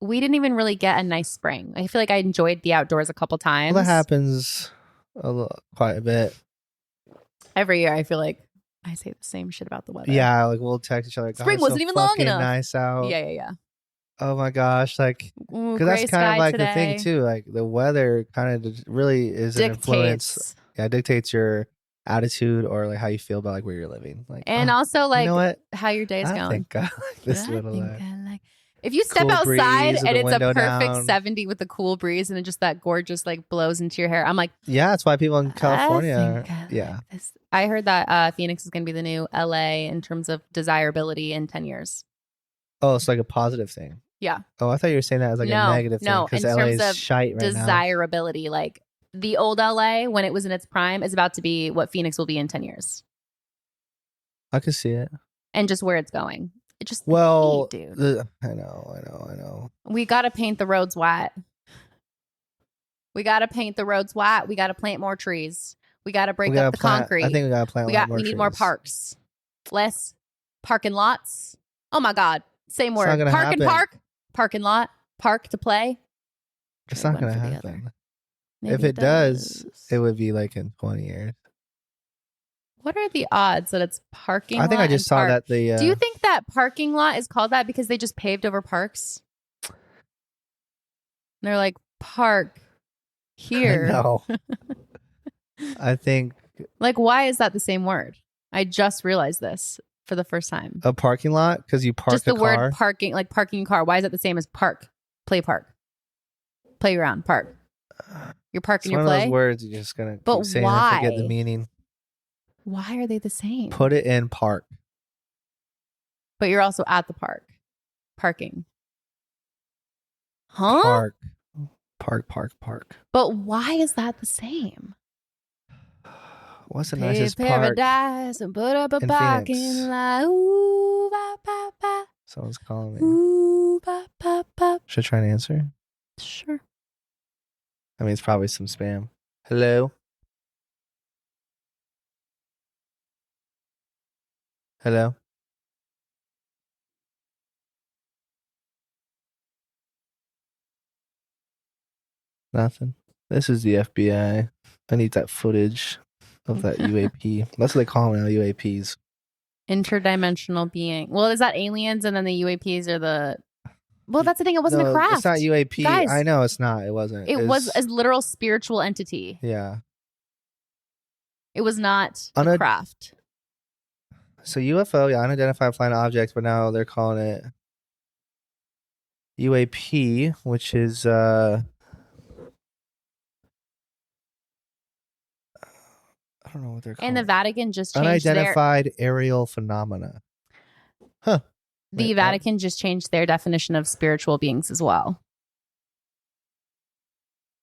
we didn't even really get a nice spring. I feel like I enjoyed the outdoors a couple times. Well, that happens quite a bit. Every year, I feel like I say the same shit about the weather. Yeah, like we'll text each other. Spring wasn't even long enough. Nice out. Yeah. Oh my gosh, like, because that's kind of like today. The thing too. Like the weather kind of really is an influence. Yeah, dictates your attitude or like how you feel about like where you're living. Like, and also like, you know what? How your day's going. I think I like this little. If you step outside and it's a perfect down. 70 with a cool breeze and it just that gorgeous like blows into your hair, I'm like, yeah, that's why people in California. I heard that Phoenix is going to be the new LA in terms of desirability in 10 years. Oh, it's like a positive thing. Yeah. Oh, I thought you were saying that as like a negative thing. No, in LA terms of shite right desirability, now. Like the old LA when it was in its prime is about to be what Phoenix will be in 10 years. I could see it. And just where it's going. It just dude. I know. We got to paint the roads white. We got to paint the roads white. We got to plant more trees. We got to break up the concrete. I think we got to plant more trees. We need more parks. Less parking lots. Oh my God. Same word. Park and park. Parking lot. Park to play. It's not going to happen. If it does, it would be like in 20 years. What are the odds that it's parking lot? I think I just saw that the... Do you think that parking lot is called that because they just paved over parks? And they're like, park here. No. I think... Like, why is that the same word? I just realized this for the first time. A parking lot? Because you park just the car? Word parking, like parking car. Why is that the same as park? Play park. Playground, park. You're parking your play? It's one of those words you're just going to say and forget the meaning. Why are they the same? Put it in park. But you're also at the park. Parking. Huh? Park. But why is that the same? What's the nicest park? Paradise and put up a parking lot. Ooh, ba, ba, ba. Someone's calling me. Ooh, ba, ba, ba. Should I try and answer? Sure. I mean, it's probably some spam. Hello? Hello? Nothing. This is the FBI. I need that footage of that UAP. That's what they call them now, UAPs. Interdimensional being. Well, is that aliens and then the UAPs are the... Well, that's the thing. It wasn't a craft. It's not UAP. Guys, I know it's not. It wasn't. It was a literal spiritual entity. Yeah. It was not a craft. So UFO, unidentified flying objects, but now they're calling it UAP, which is don't know what they're called. And the Vatican just changed unidentified aerial phenomena. Huh. The Vatican just changed their definition of spiritual beings as well.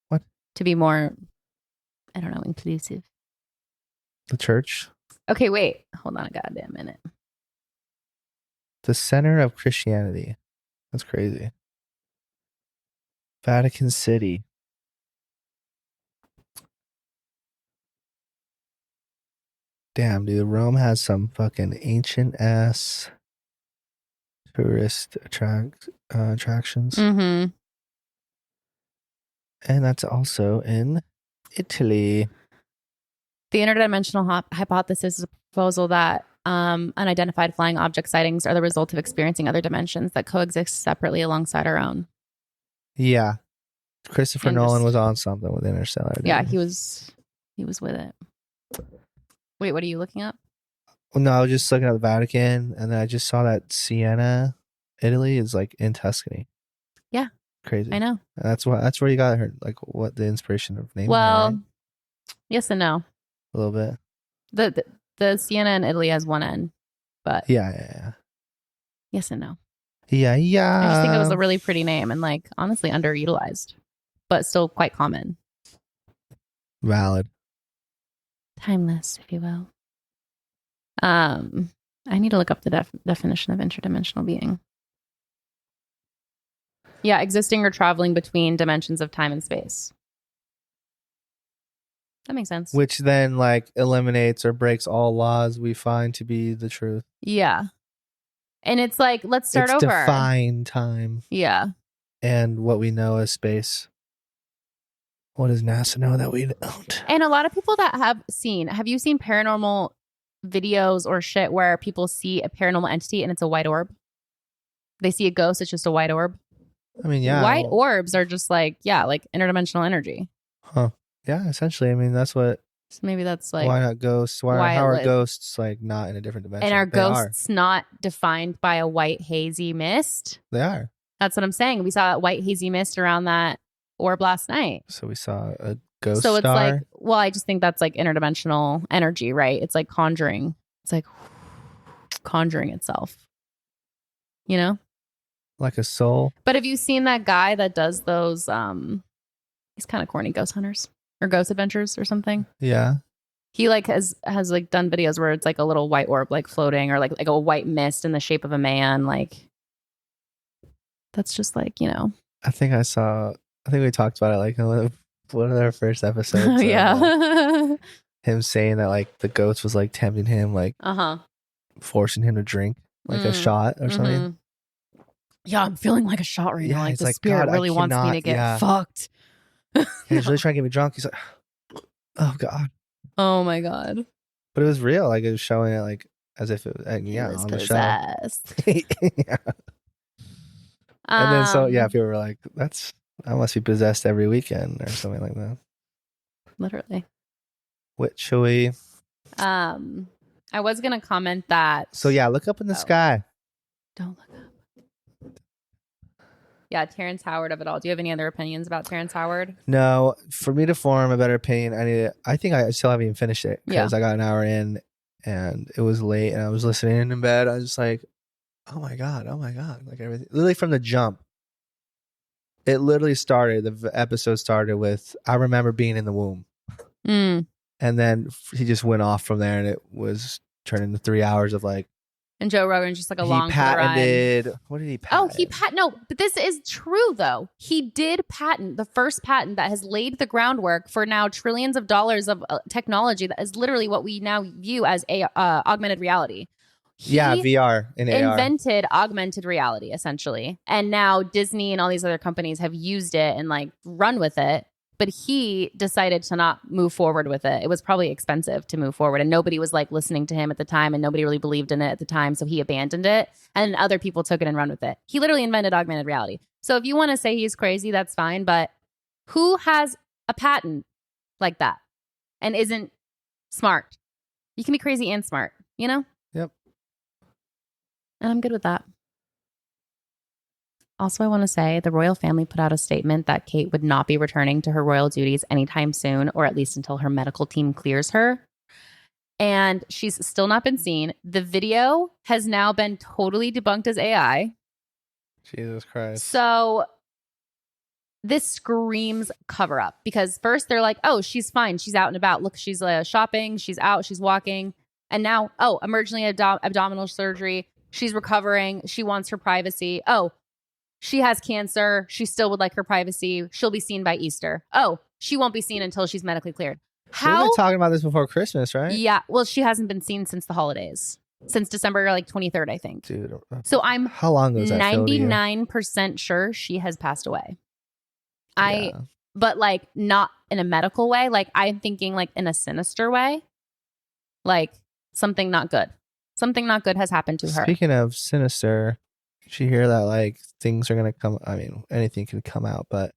What? To be more, I don't know, inclusive. The church? Okay, wait. Hold on a goddamn minute. The center of Christianity. That's crazy. Vatican City. Damn, dude. Rome has some fucking ancient ass tourist attractions. Mm-hmm. And that's also in Italy. The interdimensional hypothesis is a proposal that unidentified flying object sightings are the result of experiencing other dimensions that coexist separately alongside our own. Yeah. Christopher Nolan was on something with Interstellar. Yeah, he was with it. Wait, what are you looking up? Well, no, I was just looking at the Vatican, and then I just saw that Siena, Italy, is like in Tuscany. Yeah, crazy. I know. That's where you got her. Like, what the inspiration of naming? Well, right? Yes and no. A little bit. The Siena in Italy has one N, but yeah. Yes and no. Yeah. I just think it was a really pretty name and like honestly underutilized, but still quite common. Valid. Timeless, if you will. I need to look up the definition of interdimensional being. Yeah, existing or traveling between dimensions of time and space. That makes sense. Which then like eliminates or breaks all laws we find to be the truth. Yeah. And it's like, let's start over. Define time. Yeah. And what we know as space. What does NASA know that we don't? And a lot of people that have you seen paranormal videos or shit where people see a paranormal entity and it's a white orb? They see a ghost, it's just a white orb. I mean, yeah. White orbs are just like interdimensional energy. Huh. Yeah, essentially. I mean, that's what. So maybe that's like. Why not ghosts? How are ghosts like not in a different dimension? And are ghosts not defined by a white hazy mist? They are. That's what I'm saying. We saw a white hazy mist around that orb last night. So we saw a ghost So it's star? like, well, I just think that's like interdimensional energy, right? It's like conjuring. It's like conjuring itself. You know? Like a soul. But have you seen that guy that does those he's kind of corny, ghost hunters or ghost adventures or something? Yeah. He like has like done videos where it's like a little white orb like floating or like a white mist in the shape of a man. Like that's just like, you know. I think we talked about it like in one of our first episodes. Yeah. Him saying that like the ghost was like tempting him, like forcing him to drink like a shot or something. Yeah, I'm feeling like a shot right now. Like the spirit really wants me to get fucked. He's really trying to get me drunk. He's like, oh God. Oh my God. But it was real. Like it was showing it like as if it was, on the show. Yeah. And then people were like, I must be possessed every weekend or something like that. Literally. Witchery. I was gonna comment that. So yeah, look up in the sky. Don't look up. Yeah, Terrence Howard of it all. Do you have any other opinions about Terrence Howard? No, for me to form a better opinion, I think I still haven't even finished it because I got an hour in and it was late and I was listening in bed. I was just like, oh my God. Like everything, literally from the jump. It literally started, the episode started with, I remember being in the womb. And then he just went off from there and it was turned into 3 hours of like. And Joe Rogan's just like along for the ride. What did he patent? No, but this is true though. He did patent the first patent that has laid the groundwork for now trillions of dollars of technology that is literally what we now view as augmented reality. VR and AR. Invented augmented reality essentially. And now Disney and all these other companies have used it and like run with it. But he decided to not move forward with it. It was probably expensive to move forward. And nobody was like listening to him at the time. And nobody really believed in it at the time. So he abandoned it. And other people took it and run with it. He literally invented augmented reality. So if you want to say he's crazy, that's fine. But who has a patent like that and isn't smart? You can be crazy and smart, you know? Yep. And I'm good with that. Also, I want to say the royal family put out a statement that Kate would not be returning to her royal duties anytime soon, or at least until her medical team clears her. and she's still not been seen. The video has now been totally debunked as AI. Jesus Christ. So this screams cover up, because first they're like, oh, she's fine. She's out and about. Look, she's shopping. She's out. She's walking. And now, oh, emergency abdominal surgery. She's recovering. She wants her privacy. Oh, she has cancer. She still would like her privacy. She'll be seen by Easter. Oh, she won't be seen until she's medically cleared. We've been talking about this before Christmas, right? Yeah. Well, she hasn't been seen since the holidays. Since December 23rd, I think. Dude. So I'm how long was that 99% sure she has passed away. But like not in a medical way. Like I'm thinking like in a sinister way. Like something not good. Something not good has happened to her. Speaking of sinister, did you hear that like things are going to come? I mean, anything can come out, but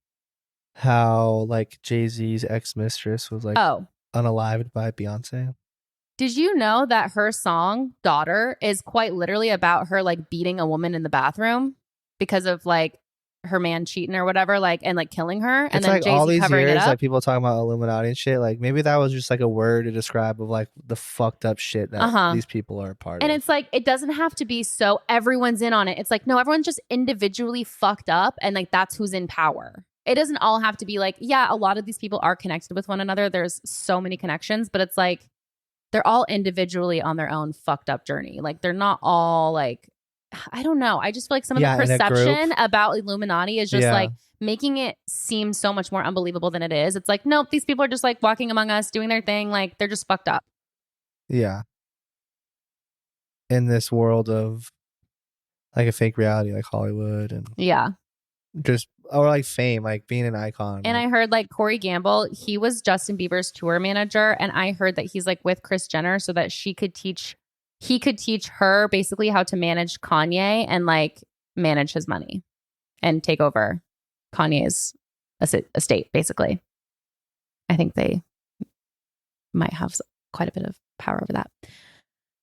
how like Jay-Z's ex-mistress was like unalived by Beyonce. Did you know that her song Daughter is quite literally about her like beating a woman in the bathroom because of like her man cheating or whatever, like, and like killing her? And it's then like Jay-Z all these covering years it up. like people talking about Illuminati and shit, like maybe that was just like a word to describe of like the fucked up shit that these people are a part of. And it's like, it doesn't have to be so everyone's in on it. It's like, no, everyone's just individually fucked up, and like that's who's in power. It doesn't all have to be like, yeah, a lot of these people are connected with one another. There's so many connections, but it's like they're all individually on their own fucked up journey. Like they're not all like, I don't know. I just feel like some of the perception about Illuminati is just like making it seem so much more unbelievable than it is. It's like, nope, these people are just like walking among us, doing their thing. Like they're just fucked up. Yeah. In this world of like a fake reality, like Hollywood and just or like fame, like being an icon. And I heard like Corey Gamble, he was Justin Bieber's tour manager, and I heard that he's like with Kris Jenner so that he could teach her basically how to manage Kanye and like manage his money and take over Kanye's estate. Basically, I think they might have quite a bit of power over that.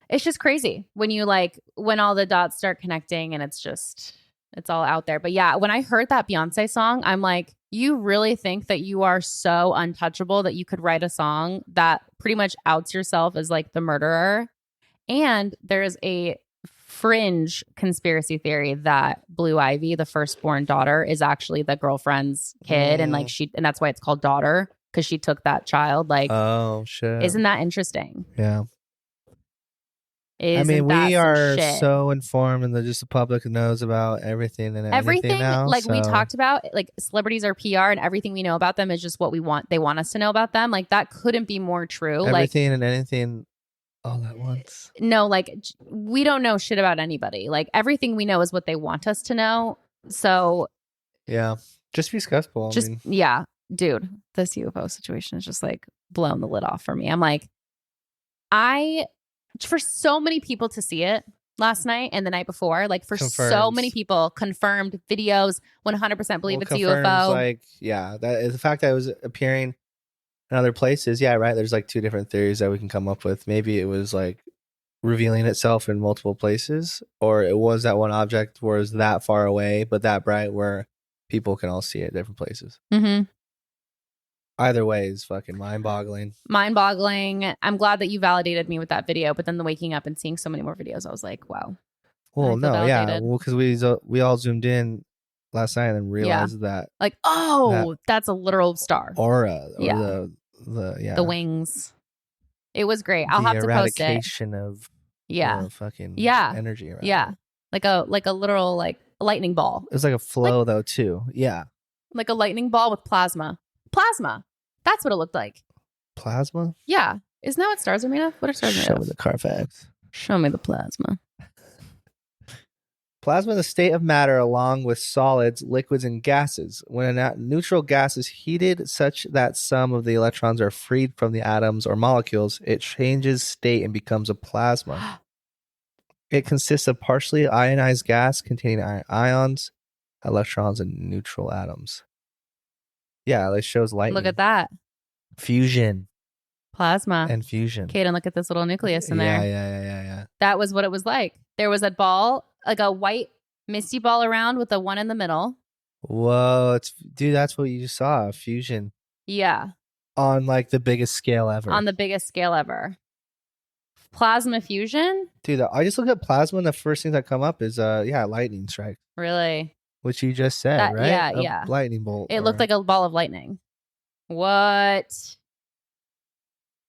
It's just crazy when you like when all the dots start connecting and it's all out there. But yeah, when I heard that Beyonce song, I'm like, you really think that you are so untouchable that you could write a song that pretty much outs yourself as like the murderer? And there's a fringe conspiracy theory that Blue Ivy, the firstborn daughter, is actually the girlfriend's kid. And like and that's why it's called Daughter, because she took that child. Like, oh shit. Isn't that interesting? Yeah. I mean, we are so informed, and just the public knows about everything and everything now. Like we talked about, like celebrities are PR, and everything we know about them is just what we want. They want us to know about them. Like that couldn't be more true. Everything and anything all at once. No, like we don't know shit about anybody. Like everything we know is what they want us to know. So yeah, just be skeptical. Yeah, dude, this UFO situation is just like blown the lid off for me. I'm like, for so many people to see it last night and the night before, like for so many people, confirmed videos, 100% believe it's a UFO. Like, yeah, that is the fact that it was appearing in other places. Yeah, right. There's like two different theories that we can come up with. Maybe it was like revealing itself in multiple places, or it was that one object was that far away but that bright where people can all see it at different places. Either way is fucking mind-boggling. I'm glad that you validated me with that video, but then the waking up and seeing so many more videos, I was like, wow. Well, no, validated. Yeah. Well, because we all zoomed in last night and realized that. Like, that's a literal star. Aura. Or the wings. It was great. I'll have to post it. The eradication of fucking energy around it. Like a literal like lightning ball. It was like a flow though too. Yeah. Like a lightning ball with plasma. That's what it looked like. Plasma? Yeah. Isn't that what stars are made of? What are stars made of? Show me the Carfax. Show me the plasma. Plasma is a state of matter along with solids, liquids, and gases. When a neutral gas is heated such that some of the electrons are freed from the atoms or molecules, it changes state and becomes a plasma. It consists of partially ionized gas containing ions, electrons, and neutral atoms. Yeah, it shows lightning. Look at that. Fusion. Plasma. And fusion. Kaden, look at this little nucleus in there. Yeah. That was what it was like. There was a ball, like a white misty ball around with a one in the middle. Whoa. That's what you just saw. Fusion. Yeah. On like the biggest scale ever. Plasma fusion? Dude, I just look at plasma and the first thing that come up is lightning strike. Really? Which you just said, right? Yeah. Lightning bolt. It looked like a ball of lightning. What?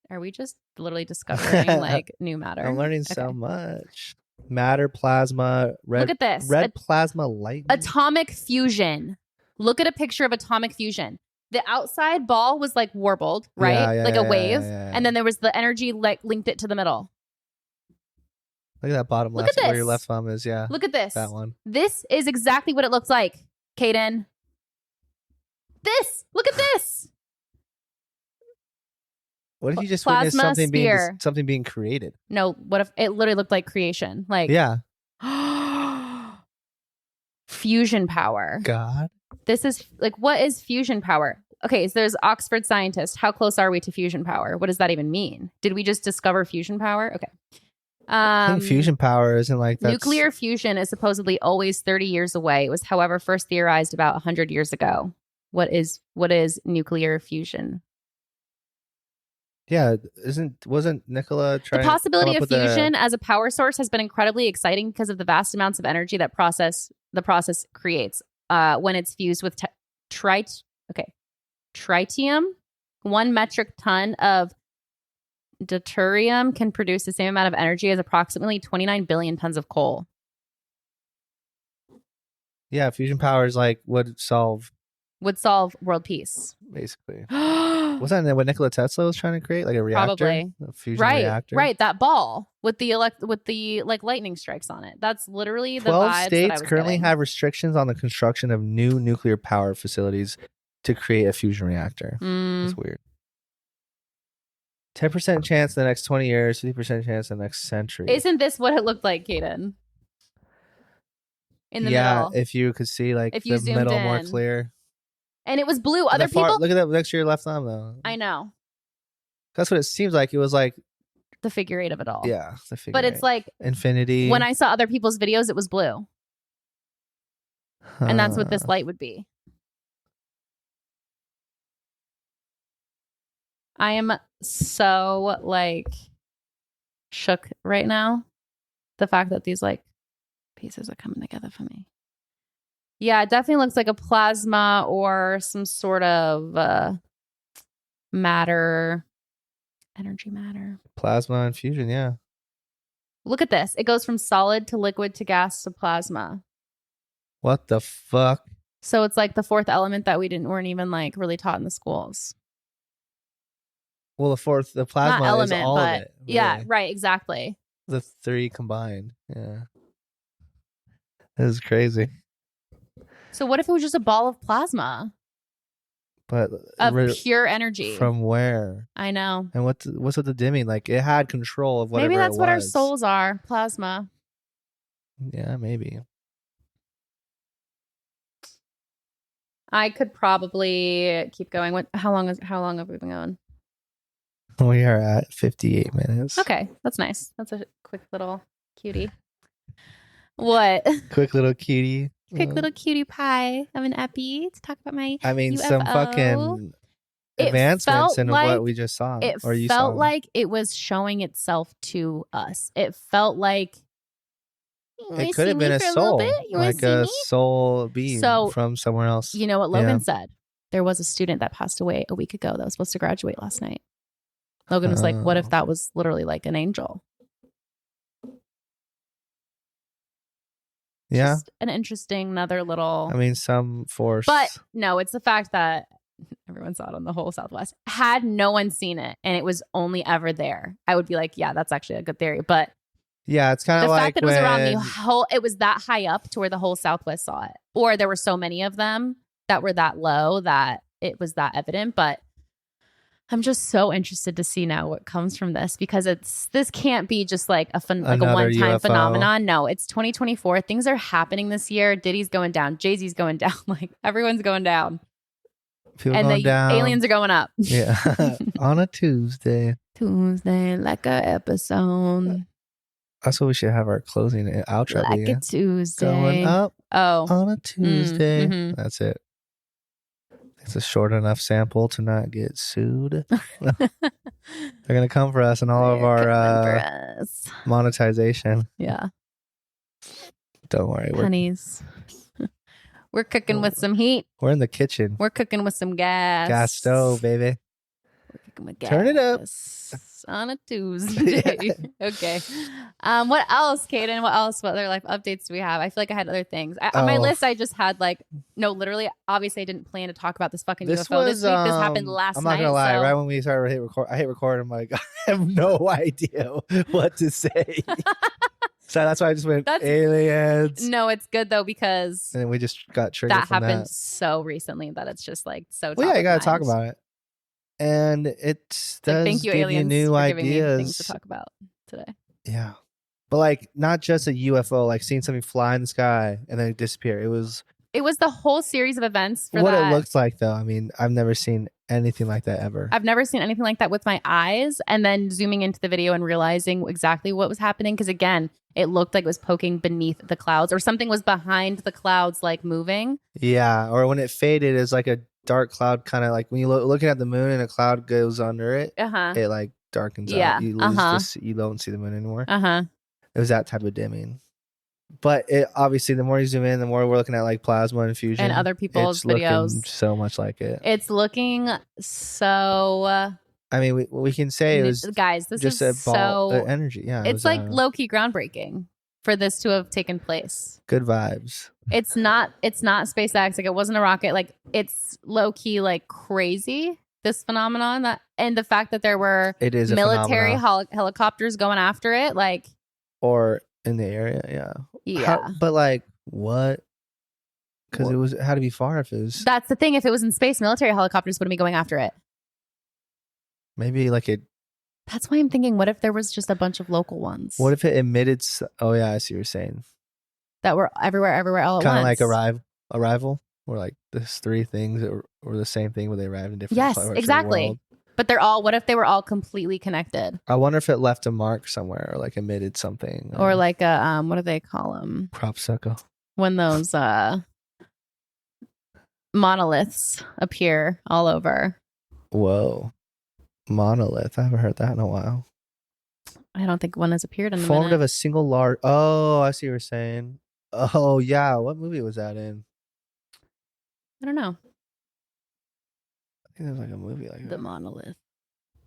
Are we just literally discovering like new matter? I'm learning so much. Matter, plasma, red. Look at this. Red plasma lightning. Atomic fusion. Look at a picture of atomic fusion. The outside ball was like warbled, right? Like a wave. And then there was the energy like linked it to the middle. Look at that bottom left where your left thumb is. Yeah. Look at this. That one. This is exactly what it looks like, Kaden. This. Look at this. What if you just witnessed something being created? No, what if it literally looked like creation? Like, yeah. Fusion power. God. This is like, what is fusion power? Okay, so there's Oxford scientist. How close are we to fusion power? What does that even mean? Did we just discover fusion power? Okay. I think fusion power isn't like that. Nuclear fusion is supposedly always 30 years away. It was, however, first theorized about 100 years ago. What is nuclear fusion? Yeah, wasn't Nikola trying the possibility of fusion as a power source has been incredibly exciting because of the vast amounts of energy that the process creates when it's fused with tritium. 1 metric ton of deuterium can produce the same amount of energy as approximately 29 billion tons of coal. Yeah, fusion power is like would solve world peace, basically. Wasn't that what Nikola Tesla was trying to create, like a reactor? Probably. A fusion reactor? Right, that ball with the like lightning strikes on it. That's literally the 12 vibes states currently have restrictions on the construction of new nuclear power facilities to create a fusion reactor. It's weird. 10% chance in the next 20 years, 50% chance in the next century. Isn't this what it looked like, Kaden? In the middle. Yeah, if you could see like the middle more clear. And it was blue. Other people... Look at that next to your left thumb, though. I know. That's what it seems like. It was like... the figure eight of it all. Yeah, the figure But it's like... infinity. When I saw other people's videos, it was blue. And that's what this light would be. I am so like shook right now. The fact that these like pieces are coming together for me. Yeah, it definitely looks like a plasma or some sort of matter, energy matter. Plasma and fusion, yeah. Look at this. It goes from solid to liquid to gas to plasma. What the fuck? So it's like the fourth element that weren't even like really taught in the schools. Well, the plasma not element, is all but of it. Really. Yeah, right, exactly. The 3 combined. Yeah. This is crazy. So what if it was just a ball of plasma? But of pure energy. From where? I know. And what's with the dimming? Like it had control of whatever. Maybe that's it what our was. souls are. Plasma. Yeah, maybe. I could probably keep going. How long have we been going? We are at 58 minutes. Okay, that's nice. That's a quick little cutie. What? Quick little cutie. Quick little cutie pie. I'm an epi to talk about my UFO. Some fucking advancements in what we just saw. It felt like it was showing itself to us. It felt like it could have been a soul, like a soul being from somewhere else. You know what Logan said? There was a student that passed away a week ago that was supposed to graduate last night. Logan was like, what if that was literally like an angel? Yeah. Just an interesting, another little... some force. But no, it's the fact that everyone saw it on the whole Southwest. Had no one seen it and it was only ever there, I would be like, yeah, that's actually a good theory. But yeah, it's kind of like the fact that it was around the whole... It was that high up to where the whole Southwest saw it. Or there were so many of them that were that low that it was that evident. But I'm just so interested to see now what comes from this, because this can't be just like a one-time UFO phenomenon. No, it's 2024. Things are happening this year. Diddy's going down. Jay-Z's going down. Like everyone's going down. Aliens are going up. Yeah. On a Tuesday. Like a episode. That's what we should have our closing outro. Like a Tuesday. Going up on a Tuesday. Mm-hmm. That's it. It's a short enough sample to not get sued. They're gonna come for us and all of our monetization. Yeah. Don't worry. Pennies. We're cooking with some heat. We're in the kitchen. We're cooking with some gas. Gas stove, baby. We're cooking with gas. Turn it up. On a Tuesday. Okay. What else, Kaden? What other life updates do we have? I feel like I had other things. On my list, I just had literally, obviously I didn't plan to talk about this fucking UFO this week. This happened last night. I'm not going to lie. Right when we started I hit record. I'm like, I have no idea what to say. So that's why I just went aliens. No, it's good though because and then we just got triggered. That happened so recently that it's just so. Well, yeah, you got to talk about it, and it does thank you, give aliens, you new for ideas. Giving me things to talk about today. Yeah, but not just a UFO, seeing something fly in the sky and then disappear. It was the whole series of events. For what that. It looks like, though. I mean, I've never seen anything like that ever. I've never seen anything like that with my eyes, and then zooming into the video and realizing exactly what was happening. Because again, it looked like it was poking beneath the clouds, or something was behind the clouds, moving. Yeah, or when it faded, it's like a dark cloud, kind of like when you looking at the moon and a cloud goes under it. It darkens out. You lose you don't see the moon anymore. It was that type of dimming. But it obviously, the more you zoom in, the more we're looking at plasma and fusion and other people's videos. Looking so much like it. It's looking so. I mean, we can say it was guys. This just is so energy. Yeah, it's low key groundbreaking for this to have taken place. Good vibes. It's not SpaceX. It wasn't a rocket. It's low key crazy. This phenomenon and the fact that there were military helicopters going after it, or in the area, yeah. But what? Because it had to be far. If it was, that's the thing. If it was in space, military helicopters wouldn't be going after it. Maybe it. That's why I'm thinking. What if there was just a bunch of local ones? What if it emitted? Oh yeah, I see what you're saying. That were everywhere, all at once. Kind of like Arrival, where there's three things that were the same thing, but they arrived in different. Yes, parts exactly. Of the world. But they're all. What if they were all completely connected? I wonder if it left a mark somewhere, or emitted something, or a what do they call them? Crop circle. When those monoliths appear all over. Whoa, monolith! I haven't heard that in a while. I don't think one has appeared in the formed of a single large. Oh, I see what you're saying. Oh yeah, what movie was that in? I don't know. I think there's a movie like The that. Monolith.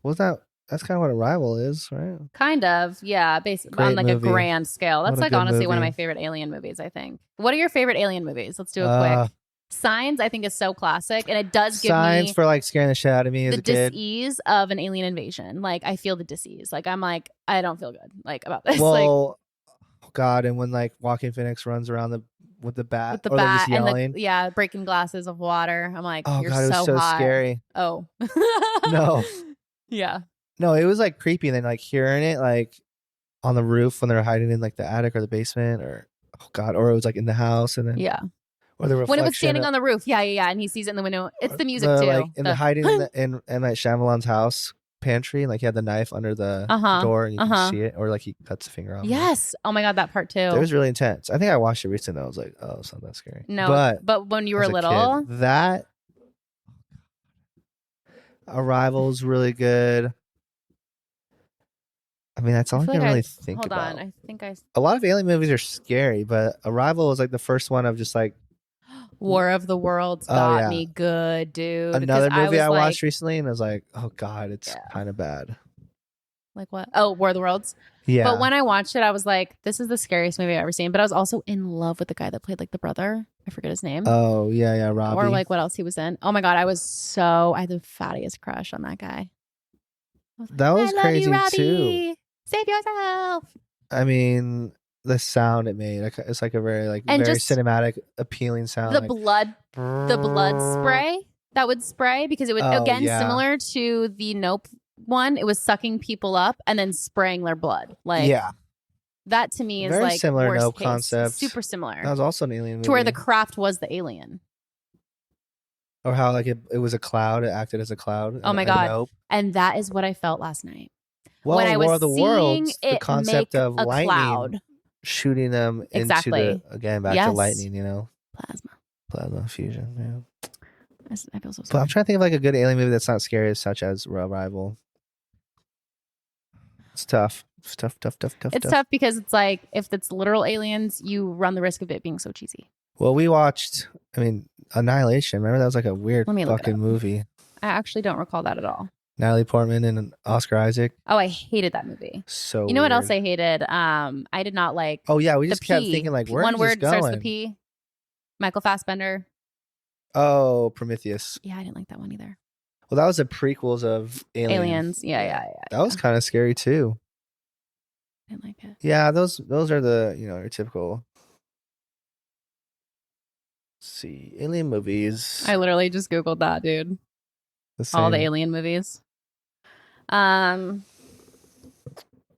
Was that? That's kind of what Arrival is, right? Kind of, yeah. Basically, great on movie. A grand scale. That's honestly one of my favorite alien movies. I think. What are your favorite alien movies? Let's do a quick. Signs, I think, is so classic, and it does give Signs me for scaring the shit out of me as a kid. The dis-ease of an alien invasion. I feel the dis-ease. I'm I don't feel good about this. Well, God, and when Joaquin Phoenix runs around with the bat, or they're just yelling, and breaking glasses of water. I'm oh you're God, it was so hot. scary. Oh, no, yeah, no, it was creepy, and then hearing it on the roof when they're hiding in the attic or the basement, or oh God, or it was in the house, and then yeah. Or the when it was standing on the roof, yeah, and he sees it in the window. It's the music too. And the hiding in Shyamalan's house pantry, and he had the knife under the door, and you can see it, or he cuts the finger off. Yes. Oh my God, that part too. It was really intense. I think I watched it recently. I was like, oh, it's not that scary. No, but when you were little, that Arrival's really good. I mean, that's all I can really think about. Hold on, I think a lot of alien movies are scary, but Arrival was the first one of just War of the Worlds got me good, dude. Another movie I watched recently, and I was like, oh God, it's kind of bad. Like what? Oh, War of the Worlds? Yeah. But when I watched it, I was like, this is the scariest movie I've ever seen. But I was also in love with the guy that played the brother. I forget his name. Oh, yeah, Robbie. Or what else he was in. Oh my God, I had the fattiest crush on that guy. That was crazy too. Save yourself. I mean, the sound it made, it's a very very cinematic, appealing sound. The blood spray that would spray, because it would similar to the Nope one. It was sucking people up and then spraying their blood. That to me is very similar worst Nope case. concept. Super similar. That was also an alien movie. To where the craft was the alien. Or how it was a cloud. It acted as a cloud. Oh my God! Nope. And that is what I felt last night. Well, when I was War of the Worlds, the concept of lightning cloud. Shooting them into back to lightning, Plasma fusion. I feel so But sorry. I'm trying to think of like a good alien movie that's not scary, such as Arrival. It's tough. It's tough. It's tough because it's like if it's literal aliens, you run the risk of it being so cheesy. Well, we watched, Annihilation. Remember that was like a weird Let me look it fucking up. movie. I actually don't recall that at all. Natalie Portman and Oscar Isaac. Oh, I hated that movie. So you know weird. what else I hated? I did not like. Oh yeah, we the just kept P. thinking like, where one is word this starts going? with P. Michael Fassbender. Oh, Prometheus. Yeah, I didn't like that one either. Well, that was the prequels of Aliens. Yeah. That was kind of scary too. I didn't like it. Yeah, those are the your typical. Let's see, alien movies. I literally just Googled that, dude. All the alien movies. All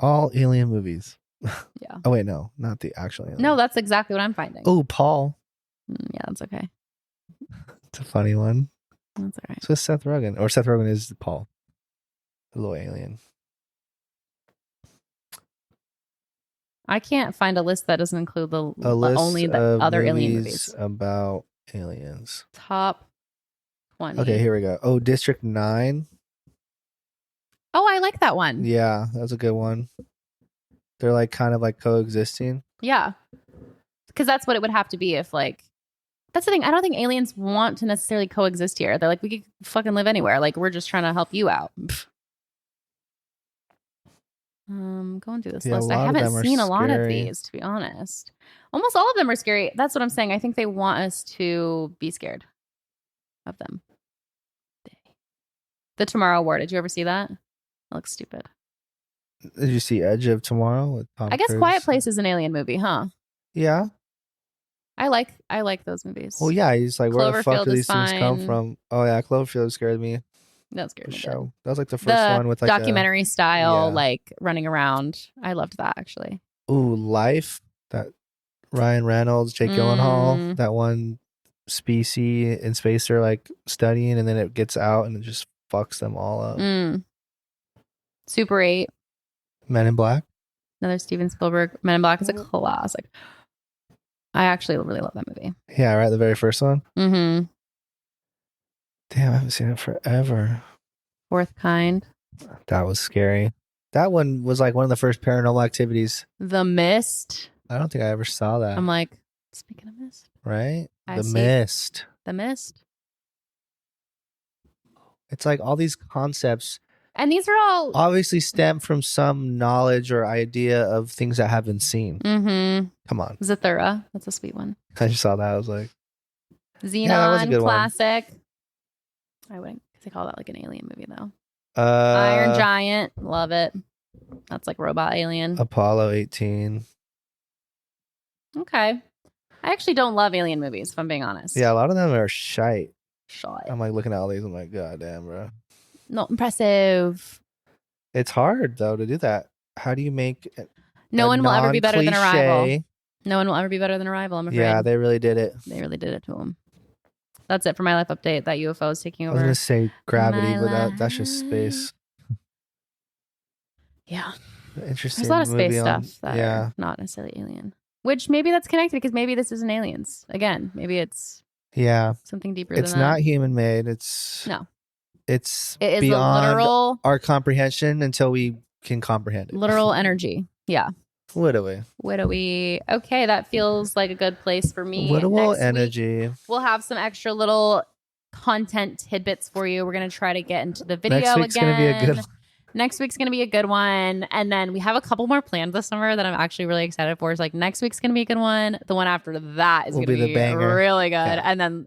alien movies. Yeah. Oh wait, no, not the actual alien. No, that's exactly what I'm finding. Oh, Paul. Yeah, that's okay. It's a funny one. That's all right. It's with Seth Rogen, or Seth Rogen is Paul, the little alien. I can't find a list that doesn't include only the of other alien movies. About aliens. Top 20. Okay, here we go. Oh, District 9. Oh, I like that one. Yeah, that was a good one. They're like kind of like coexisting. Yeah. Because that's what it would have to be if like, that's the thing. I don't think aliens want to necessarily coexist here. They're like, we could fucking live anywhere. Like, we're just trying to help you out. Going through this list. I haven't seen a lot of these, to be honest. Almost all of them are scary. That's what I'm saying. I think they want us to be scared of them. The Tomorrow War. Did you ever see that? It looks stupid. Did you see Edge of Tomorrow with Tom I guess Cruise? Quiet Place is an alien movie, huh? Yeah. I like those movies. Well, yeah, he's like, where the fuck do these things come fine. from? Oh yeah, Cloverfield scared me. That scared me. Show. That was like the first one with like documentary style, like running around. I loved that actually. Ooh, Life. That Ryan Reynolds, Jake Gyllenhaal. That one species in space they're like studying, and then it gets out and it just fucks them all up. Super 8. Men in Black. Another Steven Spielberg. Men in Black is a classic. I actually really love that movie. Yeah, right. The very first one. Mm-hmm. Damn, I haven't seen it forever. Fourth Kind. That was scary. That one was like one of the first Paranormal Activities. The Mist. I don't think I ever saw that. I'm like, speaking of Mist. Right? The Mist. The Mist. It's like all these concepts. And these are all obviously stem from some knowledge or idea of things that have been seen. Mm-hmm. Come on. Zathura. That's a sweet one. I just saw that. I was like, Xenon, that was a good classic. One. I wouldn't call that like an alien movie though. Iron Giant. Love it. That's like robot alien. Apollo 18. Okay. I actually don't love alien movies, if I'm being honest. Yeah, a lot of them are shite. Shite. I'm like looking at all these. I'm like, God damn, bro. Not impressive. It's hard though to do that. How do you make no one will ever be better than Arrival? No one will ever be better than Arrival, I'm afraid. Yeah, they really did it. They really did it to him. That's it for my life update. That UFO is taking over. I was gonna say Gravity, but that's just space. Yeah. Interesting. There's a lot of space stuff that are not necessarily alien. Which maybe that's connected because maybe this isn't aliens. Again, maybe it's something deeper than that. It's not human made. It's it is beyond literal our comprehension until we can comprehend it. Literal energy. Yeah. Widowy. Okay, that feels like a good place for me. Widow energy. We'll have some extra little content tidbits for you. We're going to try to get into the video Next week's again. Gonna be a good one. Next week's going to be a good one. And then we have a couple more planned this summer that I'm actually really excited for. It's like next week's going to be a good one. The one after that is going to be really good. Yeah. And then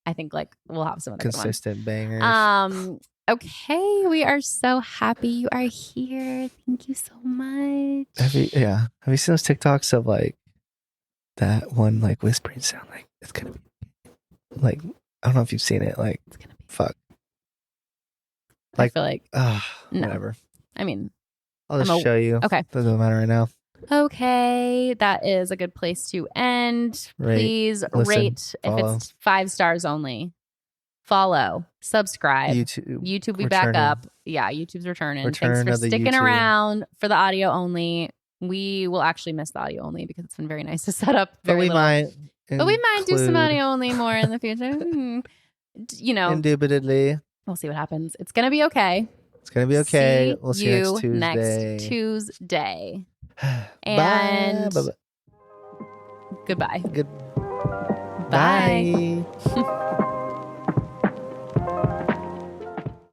I think like we'll have some other consistent bangers. Okay, we are so happy you are here. Thank you so much. Have you seen those TikToks of like that one like whispering sound like it's gonna be like I don't know if you've seen it like it's gonna be fuck. Like, I feel like whatever. I mean, I'll just show you. Okay, doesn't matter right now. Okay, that is a good place to end. Please rate follow. If it's 5 stars only. Follow, subscribe. YouTube be back up. Yeah, YouTube's returning. Thanks for sticking around for the audio only. We will actually miss the audio only because it's been very nice to set up. But we might do some audio only more in the future. you know, Indubitably. we'll see what happens. It's going to be okay. It's going to be okay. We'll see you next Tuesday. And bye. Goodbye. Bye.